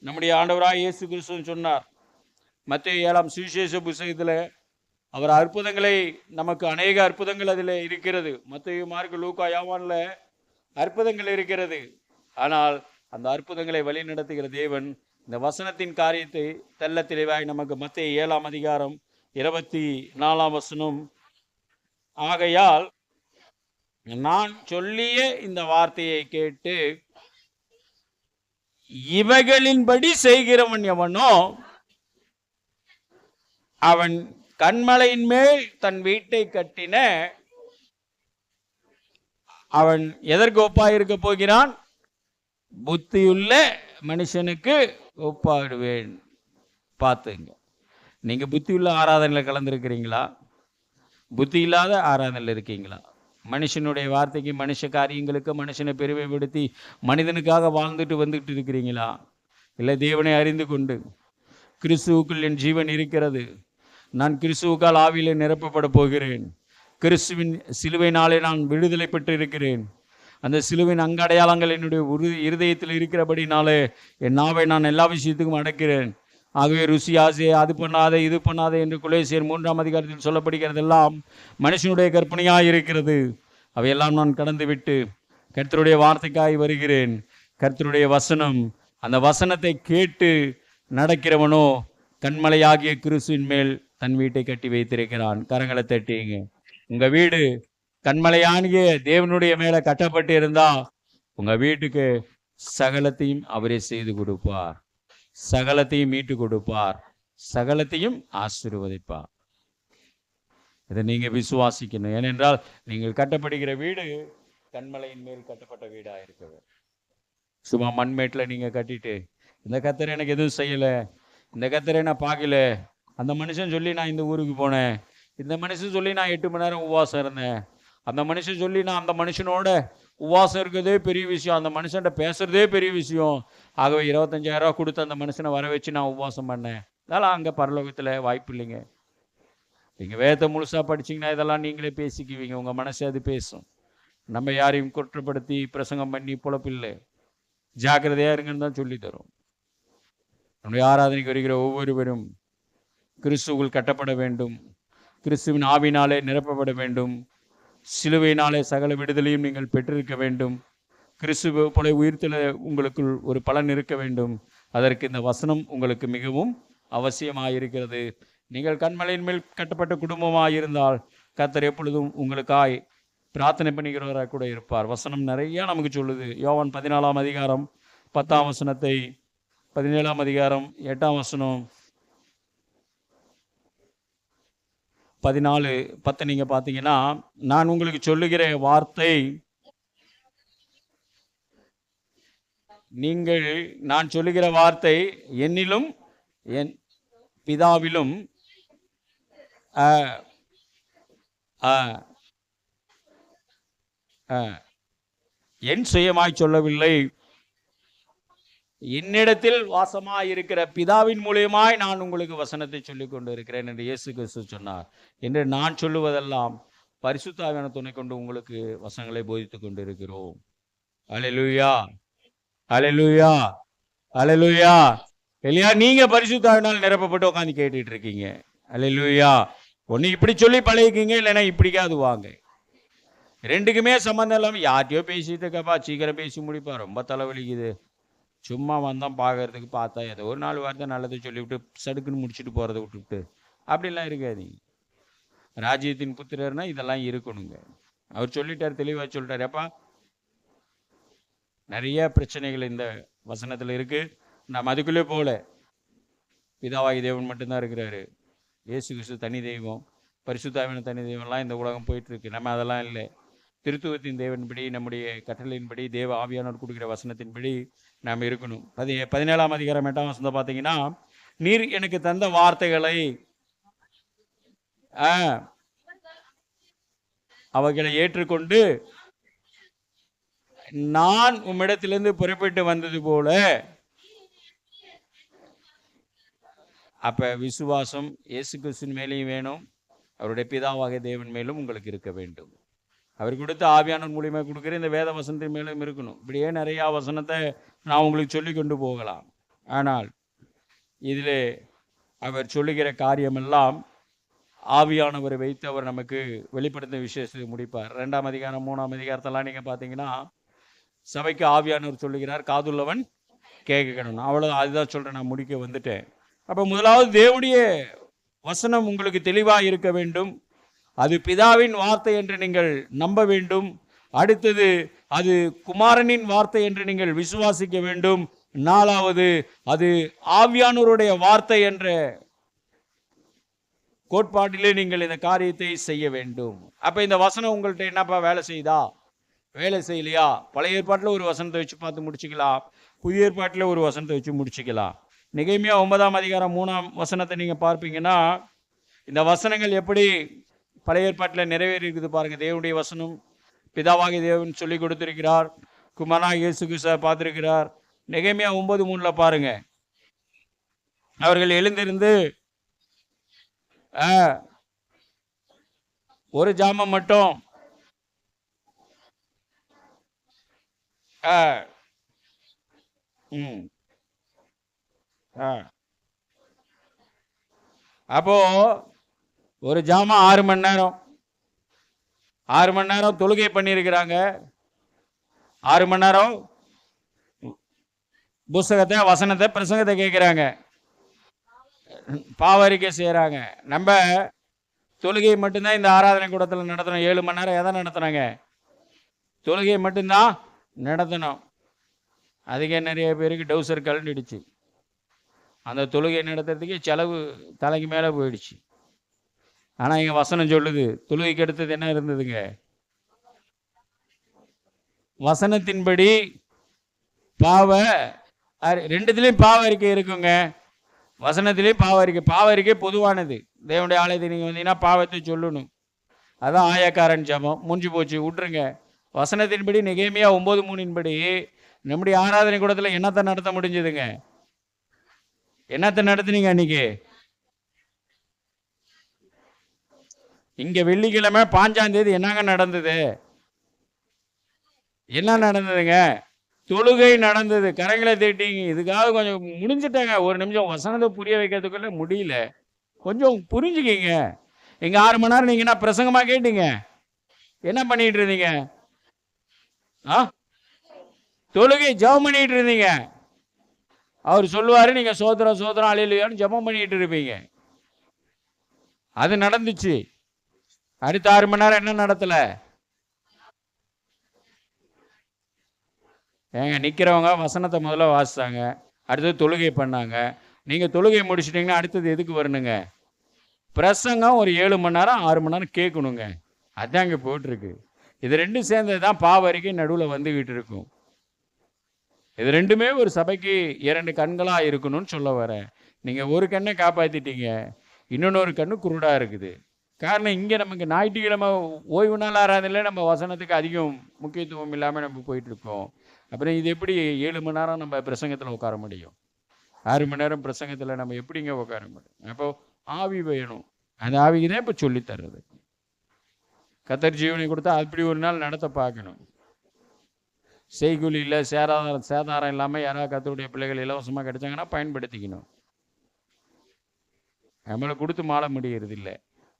நம்முடைய ஆண்டவராய் இயேசு கிறிஸ்து சொன்னார், மத்தேயு 7ஆம் சுவிசேஷ புத்தகத்தில் அவர் அற்புதங்களை, நமக்கு அநேக அற்புதங்கள் அதில் இருக்கிறது. மத்தேயு, மார்க்கு, லூக்கா, யோவானில் அற்புதங்கள் இருக்கிறது. ஆனால் அந்த அற்புதங்களை வழி நடத்துகிற தேவன் இந்த வசனத்தின் காரியத்தை தெள்ள தெளிவாய் நமக்கு மத்தேயு 7ஆம் அதிகாரம் 24ஆம் வசனம், ஆகையால் நான் சொல்லிய இந்த வார்த்தையை கேட்டு இவைகளின்படி செய்கிறவன் எவனோ அவன் கன்மலையின் மேல் தன் வீட்டை கட்டின அவன் எதற்கு ஒப்பாயிருக்க போகிறான்? புத்தியுள்ள மனுஷனுக்கு ஒப்பாடுவேன். பார்த்துங்க, நீங்க புத்தியுள்ள ஆராதனையில் கலந்துருக்கிறீங்களா? புத்தி இல்லாத ஆராதனையில் இருக்கீங்களா? மனுஷனுடைய வார்த்தைக்கு, மனுஷ காரியங்களுக்கு மனுஷனை பெருமைப்படுத்தி மனிதனுக்காக வாழ்ந்துட்டு வந்துட்டு இருக்கிறீங்களா? இல்லை தேவனை அறிந்து கொண்டு கிறிஸ்துவுக்குள் என் ஜீவன் இருக்கிறது, நான் கிறிஸ்துவுக்கால் ஆவியிலே நிரப்பப்பட போகிறேன், கிறிஸ்துவின் சிலுவையினாலே நான் விடுதலை பெற்று இருக்கிறேன், அந்த சிலுவின் அங்கடையாளங்கள் என்னுடைய இருதயத்தில் இருக்கிறபடினாலே என் நாவை நான் எல்லா விஷயத்துக்கும் அடக்கிறேன். ஆகவே ருசி, ஆசை, அது பண்ணாத இது பண்ணாத என்று கொலோசியர் 3ஆம் அதிகாரத்தில் சொல்லப்படுகிறதெல்லாம் மனுஷனுடைய கற்பனையாக இருக்கிறது. அவையெல்லாம் நான் கடந்து விட்டு கர்த்தருடைய வார்த்தைக்காய் வருகிறேன். கர்த்தருடைய வசனம் அந்த வசனத்தை கேட்டு நடக்கிறவனோ கண்மலையாகிய கிறிஸ்துவின் மேல் தன் வீட்டை கட்டி வைத்திருக்கிறான். கரங்களை தட்டிங்க. உங்க வீடு கண்மலையாகிய தேவனுடைய மேல கட்டப்பட்டு இருந்தா உங்க வீட்டுக்கு சகலத்தையும் அவரே செய்து கொடுப்பார், சகலத்தையும் மீட்டு கொடுப்பார், சகலத்தையும் ஆசீர்வதிப்பார். இதை நீங்க விசுவாசிக்கணும். ஏனென்றால் நீங்கள் கட்டப்படுகிற வீடு கண்மலையின் மேல் கட்டப்பட்ட வீடா இருக்குது. சும்மா மண்மேட்டில் நீங்க கட்டிட்டு இந்த கத்தரை எனக்கு எதுவும் செய்யலை, இந்த கத்தரை நான் பார்க்கல, அந்த மனுஷன் சொல்லி நான் இந்த ஊருக்கு போனேன், இந்த மனுஷன் சொல்லி நான் 8 மணி நேரம் உபவாசம் இருந்தேன், அந்த மனுஷன் சொல்லி நான் அந்த மனுஷனோட உபவாசம் இருக்கிறதே பெரிய விஷயம், அந்த மனுஷன்ட்ட பேசுறதே பெரிய விஷயம், ஆகவே 25,000 ரூபா கொடுத்து அந்த மனுஷனை வர வச்சு நான் உபவாசம் பண்ணேன். அதெல்லாம் அங்கே பரலோகத்தில் வாய்ப்பு இல்லைங்க. நீங்கள் வேதத்தை முழுசாக படிச்சிங்கன்னா இதெல்லாம் நீங்களே பேசிக்குவீங்க, உங்கள் மனசு அது பேசும். நம்ம யாரையும் குற்றப்படுத்தி பிரசங்கம் பண்ணி பொழப்பில்லை, ஜாக்கிரதையாக இருங்கன்னு தான் சொல்லி தரும். நம்முடைய ஆராதனைக்கு வருகிற ஒவ்வொருவரும் கிறிஸ்துவுக்குள் கட்டப்பட வேண்டும், கிறிஸ்துவின் ஆவினாலே நிரப்பப்பட வேண்டும், சிலுவையினாலே சகல விடுதலையும் நீங்கள் பெற்றிருக்க வேண்டும், கிறிஸ்துவ போல உயிர்த்தல உங்களுக்குள் ஒரு பலன் இருக்க வேண்டும். அதற்கு இந்த வசனம் உங்களுக்கு மிகவும் அவசியமாயிருக்கிறது. நீங்கள் கண்மலையின் மேல் கட்டப்பட்ட குடும்பமாக இருந்தால் கர்த்தர் எப்பொழுதும் உங்களுக்காய் பிரார்த்தனை பண்ணுகிறவராக கூட இருப்பார். வசனம் நிறையா நமக்கு சொல்லுது. யோவான் 14ஆம் அதிகாரம் 10ஆம் வசனத்தை, 17ஆம் அதிகாரம் 8ஆம் வசனம், 14:10 நீங்கள் பார்த்தீங்கன்னா, நான் உங்களுக்கு சொல்லுகிற வார்த்தை நான் சொல்லுகிற வார்த்தை என்னிலும் என் பிதாவிலும் என் சுயமாய் சொல்லவில்லை, என்னிடத்தில் வாசமாயிருக்கிற பிதாவின் மூலியமாய் நான் உங்களுக்கு வசனத்தை சொல்லிக் கொண்டு இருக்கிறேன் என்று இயேசு கிறிஸ்து சொன்னார். என்று நான் சொல்லுவதெல்லாம் பரிசுத்த ஆவியான துணை கொண்டு உங்களுக்கு வசனங்களை போதித்துக் கொண்டு இருக்கிறோம். அல்லேலூயா, அல்லேலூயா, அல்லேலூயா. இல்லையா? நீங்க பரிசுத்த ஆவியினால் நிரப்பப்பட்டு உட்காந்து கேட்டுட்டு இருக்கீங்க. அல்லேலூயா. ஒன்று இப்படி சொல்லி பழகிக்கிங்க, இல்லைன்னா இப்படிக்காது வாங்க. ரெண்டுக்குமே சம்மந்தம் இல்லாமல் யார்ட்டையோ பேசிட்டு இருக்கப்பா, சீக்கிரம் பேசி முடிப்பா, ரொம்ப தலைவலிக்குது, சும்மா வந்தோம் பார்க்கறதுக்கு, பார்த்தா ஏதோ ஒரு 4 வார்த்தை நல்லதை சொல்லிவிட்டு சடுக்குன்னு முடிச்சுட்டு போகிறத விட்டுவிட்டு அப்படிலாம் இருக்காதீங்க. ராஜ்யத்தின் புத்திரர்னா இதெல்லாம் இருக்கணுங்க. அவர் சொல்லிட்டார், தெளிவாக சொல்லிட்டார். எப்பா நிறைய பிரச்சனைகள் இந்த வசனத்தில் இருக்குது, நம்ம அதுக்குள்ளே போகல. பிதாவாகி தேவன் மட்டும்தான் இருக்கிறாரு, இயேசு கிறிஸ்து தனி தெய்வம், பரிசுத்தாவின தனி தெய்வம்லாம் இந்த உலகம் போயிட்டுருக்கு. நம்ம அதெல்லாம் இல்லை. திருத்துவத்தின் தேவன்படி, நம்முடைய கட்டளையின்படி, தேவ ஆவியானவர் கொடுக்குற வசனத்தின்படி நாம் இருக்கணும். 17ஆம் அதிகாரம் 8ஆம் வசனத்தை பார்த்தீங்கன்னா, நீர் எனக்கு தந்த வார்த்தைகளை அவைகளை ஏற்றுக்கொண்டு நான் உம்மிடத்திலிருந்து புறப்பட்டு வந்தது போல. அப்ப விசுவாசம் இயேசு கிறிஸ்துவின் மேலேயும் வேணும், அவருடைய பிதாவாகிய தேவன் மேலும் உங்களுக்கு இருக்க வேண்டும். அவர் கொடுத்த ஆவியானவர் மூலியமாக கொடுக்குற இந்த வேத வசனத்தின் மேலும் இருக்கணும். இப்படியே நிறையா வசனத்தை நான் உங்களுக்கு சொல்லி கொண்டு போகலாம். ஆனால் இதில் அவர் சொல்லுகிற காரியமெல்லாம் ஆவியானவரை வைத்து அவர் நமக்கு வெளிப்படுத்த விசேஷத்தை முடிப்பார். 2ஆம் அதிகாரம் 3ஆம் அதிகாரத்தெல்லாம் நீங்கள் பார்த்தீங்கன்னா, சபைக்கு ஆவியானவர் சொல்லுகிறார், காதுள்ளவன் கேட்கணும். அவ்வளோ, அதுதான் சொல்கிறேன், நான் முடிக்க வந்துட்டேன். அப்போ முதலாவது தேவனுடைய வசனம் உங்களுக்கு தெளிவாக இருக்க வேண்டும், அது பிதாவின் வார்த்தை என்று நீங்கள் நம்ப வேண்டும். அடுத்தது அது குமாரனின் வார்த்தை என்று நீங்கள் விசுவாசிக்க வேண்டும். 4வது அது ஆவியானவருடைய வார்த்தை என்ற கோட்பாட்டிலே நீங்கள் இந்த காரியத்தை செய்ய வேண்டும். அப்போ இந்த வசனம் உங்கள்கிட்ட என்னப்பா வேலை செய்தா, வேலை செய்யலையா? பழைய ஏற்பாட்டில் ஒரு வசனத்தை வச்சு பார்த்து முடிச்சுக்கலாம், புதிய ஏற்பாட்டில் ஒரு வசனத்தை வச்சு முடிச்சுக்கலாம். நெகேமியா 9ஆம் அதிகாரம் 3ஆம் வசனத்தை நீங்கள் பார்ப்பீங்கன்னா, இந்த வசனங்கள் எப்படி பழைய ஏற்பாட்டில் நிறைவேறி இருக்குது பாருங்க. தேவனுடைய வசனம் பிதாவாகிய தேவன் சொல்லி கொடுத்திருக்கிறார், குமாரனாகிய இயேசு கிறிஸ்துவை பார்த்திருக்கிறார். நெகேமியா 9:3 பாருங்க, அவர்கள் எழுந்திருந்து ஒரு ஜாமம் மட்டும் அப்போ ஒரு ஜாமம் 6 மணி நேரம், 6 மணி நேரம் தொழுகை பண்ணியிருக்கிறாங்க, 6 மணி நேரம் புஸ்தகத்தை, வசனத்தை, பிரசங்கத்தை கேட்குறாங்க, பாவரிக்கை செய்கிறாங்க. நம்ம தொழுகை மட்டும்தான் இந்த ஆராதனை கூடத்தில் நடத்தணும். 7 மணி நேரம் எதை நடத்துனாங்க? தொழுகையை மட்டும்தான் நடத்தணும். அதுக்கே நிறைய பேருக்கு டவுசர் கலண்டுடுச்சு. அந்த தொழுகை நடத்துறதுக்கு செலவு தலைக்கு மேலே போயிடுச்சு. ஆனால் இங்கே வசனம் சொல்லுது, தொழுகைக்கு அடுத்தது என்ன இருந்ததுங்க? வசனத்தின்படி பாவ ரெண்டுத்துலேயும் பாவ அறிக்கை இருக்குங்க. வசனத்திலேயும் பாவ அறிக்கை பொதுவானது. தேவனுடைய ஆலயத்தை நீங்கள் வந்தீங்கன்னா பாவத்தை சொல்லணும். அதான் ஆயக்காரன் ஜபம். முடிஞ்சு போச்சு, விட்டுருங்க. வசனத்தின்படி நெகேமியா 9:3 நம்முடைய ஆராதனை கூடத்தில் என்னத்தை நடத்த முடிஞ்சதுங்க? என்னத்தை நடத்துனீங்க அன்னைக்கு? இங்கே வெள்ளிக்கிழமை 5ஆம் தேதி என்னங்க நடந்தது? என்ன நடந்ததுங்க? தொழுகை நடந்தது. கரங்களை தட்டிங்க. இதுக்காக கொஞ்சம் முடிஞ்சிட்டாங்க. ஒரு நிமிஷம் வசனத்தை புரிய வைக்கிறதுக்குள்ள முடியல. கொஞ்சம் புரிஞ்சுக்கிங்க. இங்கே 6 மணி நேரம் நீங்கள் என்ன பிரசங்கமாக கேட்டீங்க? என்ன பண்ணிட்டு இருந்தீங்க? தொழுகை ஜெபம் பண்ணிட்டு இருந்தீங்க. அவர் சொல்லுவார், நீங்கள் சோத்திரம் சோத்திரம் அலையிலையான்னு ஜெபம் பண்ணிட்டு இருப்பீங்க. அது நடந்துச்சு. அடுத்த 6 மணி நேரம் என்ன நடத்தலை? ஏங்க நிற்கிறவங்க வசனத்தை முதல்ல வாசித்தாங்க, அடுத்தது தொழுகை பண்ணாங்க. நீங்கள் தொழுகை முடிச்சிட்டிங்கன்னா அடுத்தது எதுக்கு வரணுங்க? பிரசங்கம் ஒரு 7 மணி நேரம் 6 மணி நேரம் கேட்கணுங்க. அதுதான் இங்கே போட்டிருக்கு. இது ரெண்டும் சேர்ந்தது தான் பாவரிக்கை நடுவில் வந்துக்கிட்டு இருக்கும். இது ரெண்டுமே ஒரு சபைக்கு 2 கண்களாக இருக்கணும்னு சொல்ல வரேன். நீங்கள் ஒரு கண்ணை காப்பாற்றிட்டீங்க, இன்னொன்று கண்ணு குருடாக இருக்குது. காரணம், இங்கே நமக்கு ஞாயிற்றுக்கிழமை ஓய்வு நாள் ஆராதனையில் நம்ம வசனத்துக்கு அதிகம் முக்கியத்துவம் இல்லாமல் நம்ம போயிட்டுருக்கோம். அப்புறம் இது எப்படி 7 மணி நேரம் நம்ம பிரசங்கத்தில் உட்கார முடியும்? 6 மணி நேரம் பிரசங்கத்தில் நம்ம எப்படிங்க உட்கார முடியும்? அப்போ ஆவி வேணும். அந்த ஆவிக்கு தான் இப்போ சொல்லித்தர்றது. கர்த்தர் ஜீவனை கொடுத்தா அப்படி ஒரு நாள் நடத்த பார்க்கணும். செய்கூலி இல்லை, சேதாரம் இல்லாமல் யாராவது கர்த்தருடைய பிள்ளைகள் இலவசமாக கிடைச்சாங்கன்னா பயன்படுத்திக்கணும். நம்மளை கொடுத்து மாற முடிகிறது இல்லை,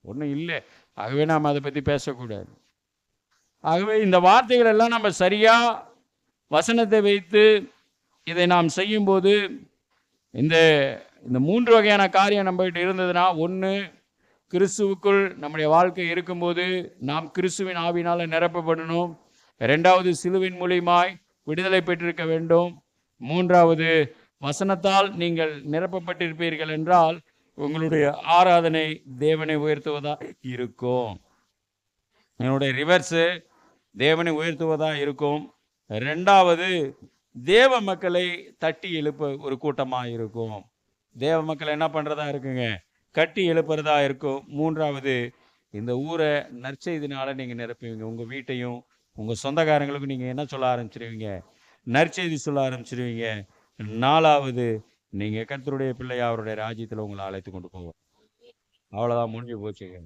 ஒன்றும் இல்லை. ஆகவே நாம் அதை பற்றி பேசக்கூடாது. ஆகவே இந்த வார்த்தைகள் எல்லாம் நம்ம சரியாக வசனத்தை வைத்து இதை நாம் செய்யும்போது இந்த 3 வகையான காரியம் நம்மகிட்ட இருந்ததுன்னா, 1, கிறிஸ்துவுக்குள் நம்முடைய வாழ்க்கை இருக்கும்போது நாம் கிறிஸ்துவின் ஆவினால் நிரப்பப்படணும். 2வது, சிலுவின் மூலியமாய் விடுதலை பெற்றிருக்க வேண்டும். 3வது, வசனத்தால் நீங்கள் நிரப்பப்பட்டிருப்பீர்கள் என்றால் உங்களுடைய ஆராதனை தேவனை உயர்த்துவதாக இருக்கும். என்னுடைய ரிவர்ஸு தேவனை உயர்த்துவதாக இருக்கும். 2வது, தேவ மக்களை தட்டி எழுப்ப ஒரு கூட்டமாக இருக்கும். தேவ மக்களை என்ன பண்ணுறதா இருக்குங்க? கட்டி எழுப்புறதா இருக்கும். 3வது, இந்த ஊரை நற்செய்தினால நீங்கள் நிரப்புவீங்க. உங்கள் வீட்டையும் உங்கள் சொந்தக்காரங்களுக்கும் நீங்கள் என்ன சொல்ல ஆரம்பிச்சிருவீங்க? நற்செய்தி சொல்ல ஆரம்பிச்சிருவீங்க. 4வது, நீங்கள் கர்த்தருடைய பிள்ளையா அவருடைய ராஜ்யத்தில் உங்களை அழைத்து கொண்டு போவோம். அவ்வளோதான், முடிஞ்சு போச்சுங்க.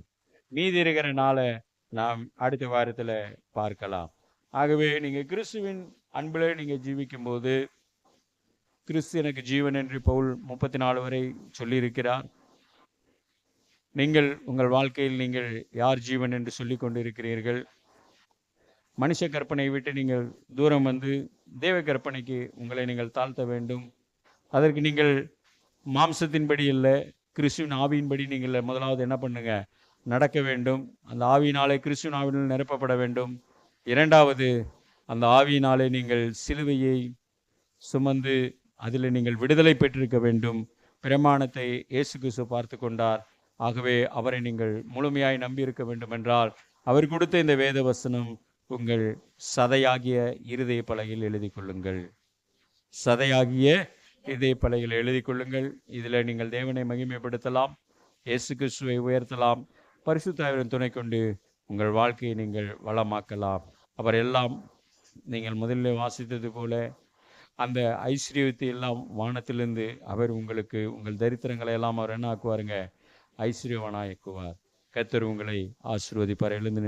மீதி இருக்கிற நாளை நாம் அடுத்த வாரத்தில் பார்க்கலாம். ஆகவே நீங்கள் கிறிஸ்துவின் அன்பில் நீங்கள் ஜீவிக்கும்போது, கிறிஸ்து எனக்கு ஜீவன் என்று பவுல் 34 வரை சொல்லியிருக்கிறார். நீங்கள் உங்கள் வாழ்க்கையில் நீங்கள் யார் ஜீவன் என்று சொல்லி கொண்டு இருக்கிறீர்கள்? மனுஷ கற்பனை விட்டு நீங்கள் தூரம் வந்து தேவ கற்பனைக்கு உங்களை நீங்கள் தாழ்த்த வேண்டும். அதற்கு நீங்கள் மாம்சத்தின்படி இல்லை, கிறிஸ்துவின் ஆவியின்படி நீங்கள் முதலாவது என்ன பண்ணுங்க? நடக்க வேண்டும். அந்த ஆவியினாலே, கிறிஸ்துவின் ஆவியினால் நிரப்பப்பட வேண்டும். 2வது, அந்த ஆவியினாலே நீங்கள் சிலுவையை சுமந்து அதில் நீங்கள் விடுதலை பெற்றிருக்க வேண்டும். பிரமாணத்தை இயேசு கிறிஸ்து பார்த்து கொண்டார். ஆகவே அவரை நீங்கள் முழுமையாய் நம்பியிருக்க வேண்டும் என்றால் அவர் கொடுத்த இந்த வேத வசனம் உங்கள் சதையாகிய இருதய பலகையில் எழுதி கொள்ளுங்கள். சதையாகிய இதய பலகையில் எழுதி கொள்ளுங்கள். இதில் நீங்கள் தேவனை மகிமைப்படுத்தலாம், இயேசு கிறிஸ்துவை உயர்த்தலாம். பரிசுத்த ஆவியின் துணை கொண்டு உங்கள் வாழ்க்கையை நீங்கள் வளமாக்கலாம். அவர் எல்லாம் நீங்கள் முதலில் வாசித்தது போல அந்த ஐஸ்வர்யத்தை எல்லாம் வானத்திலிருந்து அவர் உங்களுக்கு உங்கள் தரித்திரங்களை எல்லாம் அவர் என்ன ஆக்குவாருங்க? ஐஸ்வர்யவானாக்குவார். கர்த்தர் உங்களை ஆசீர்வதிப்பார். எழுந்து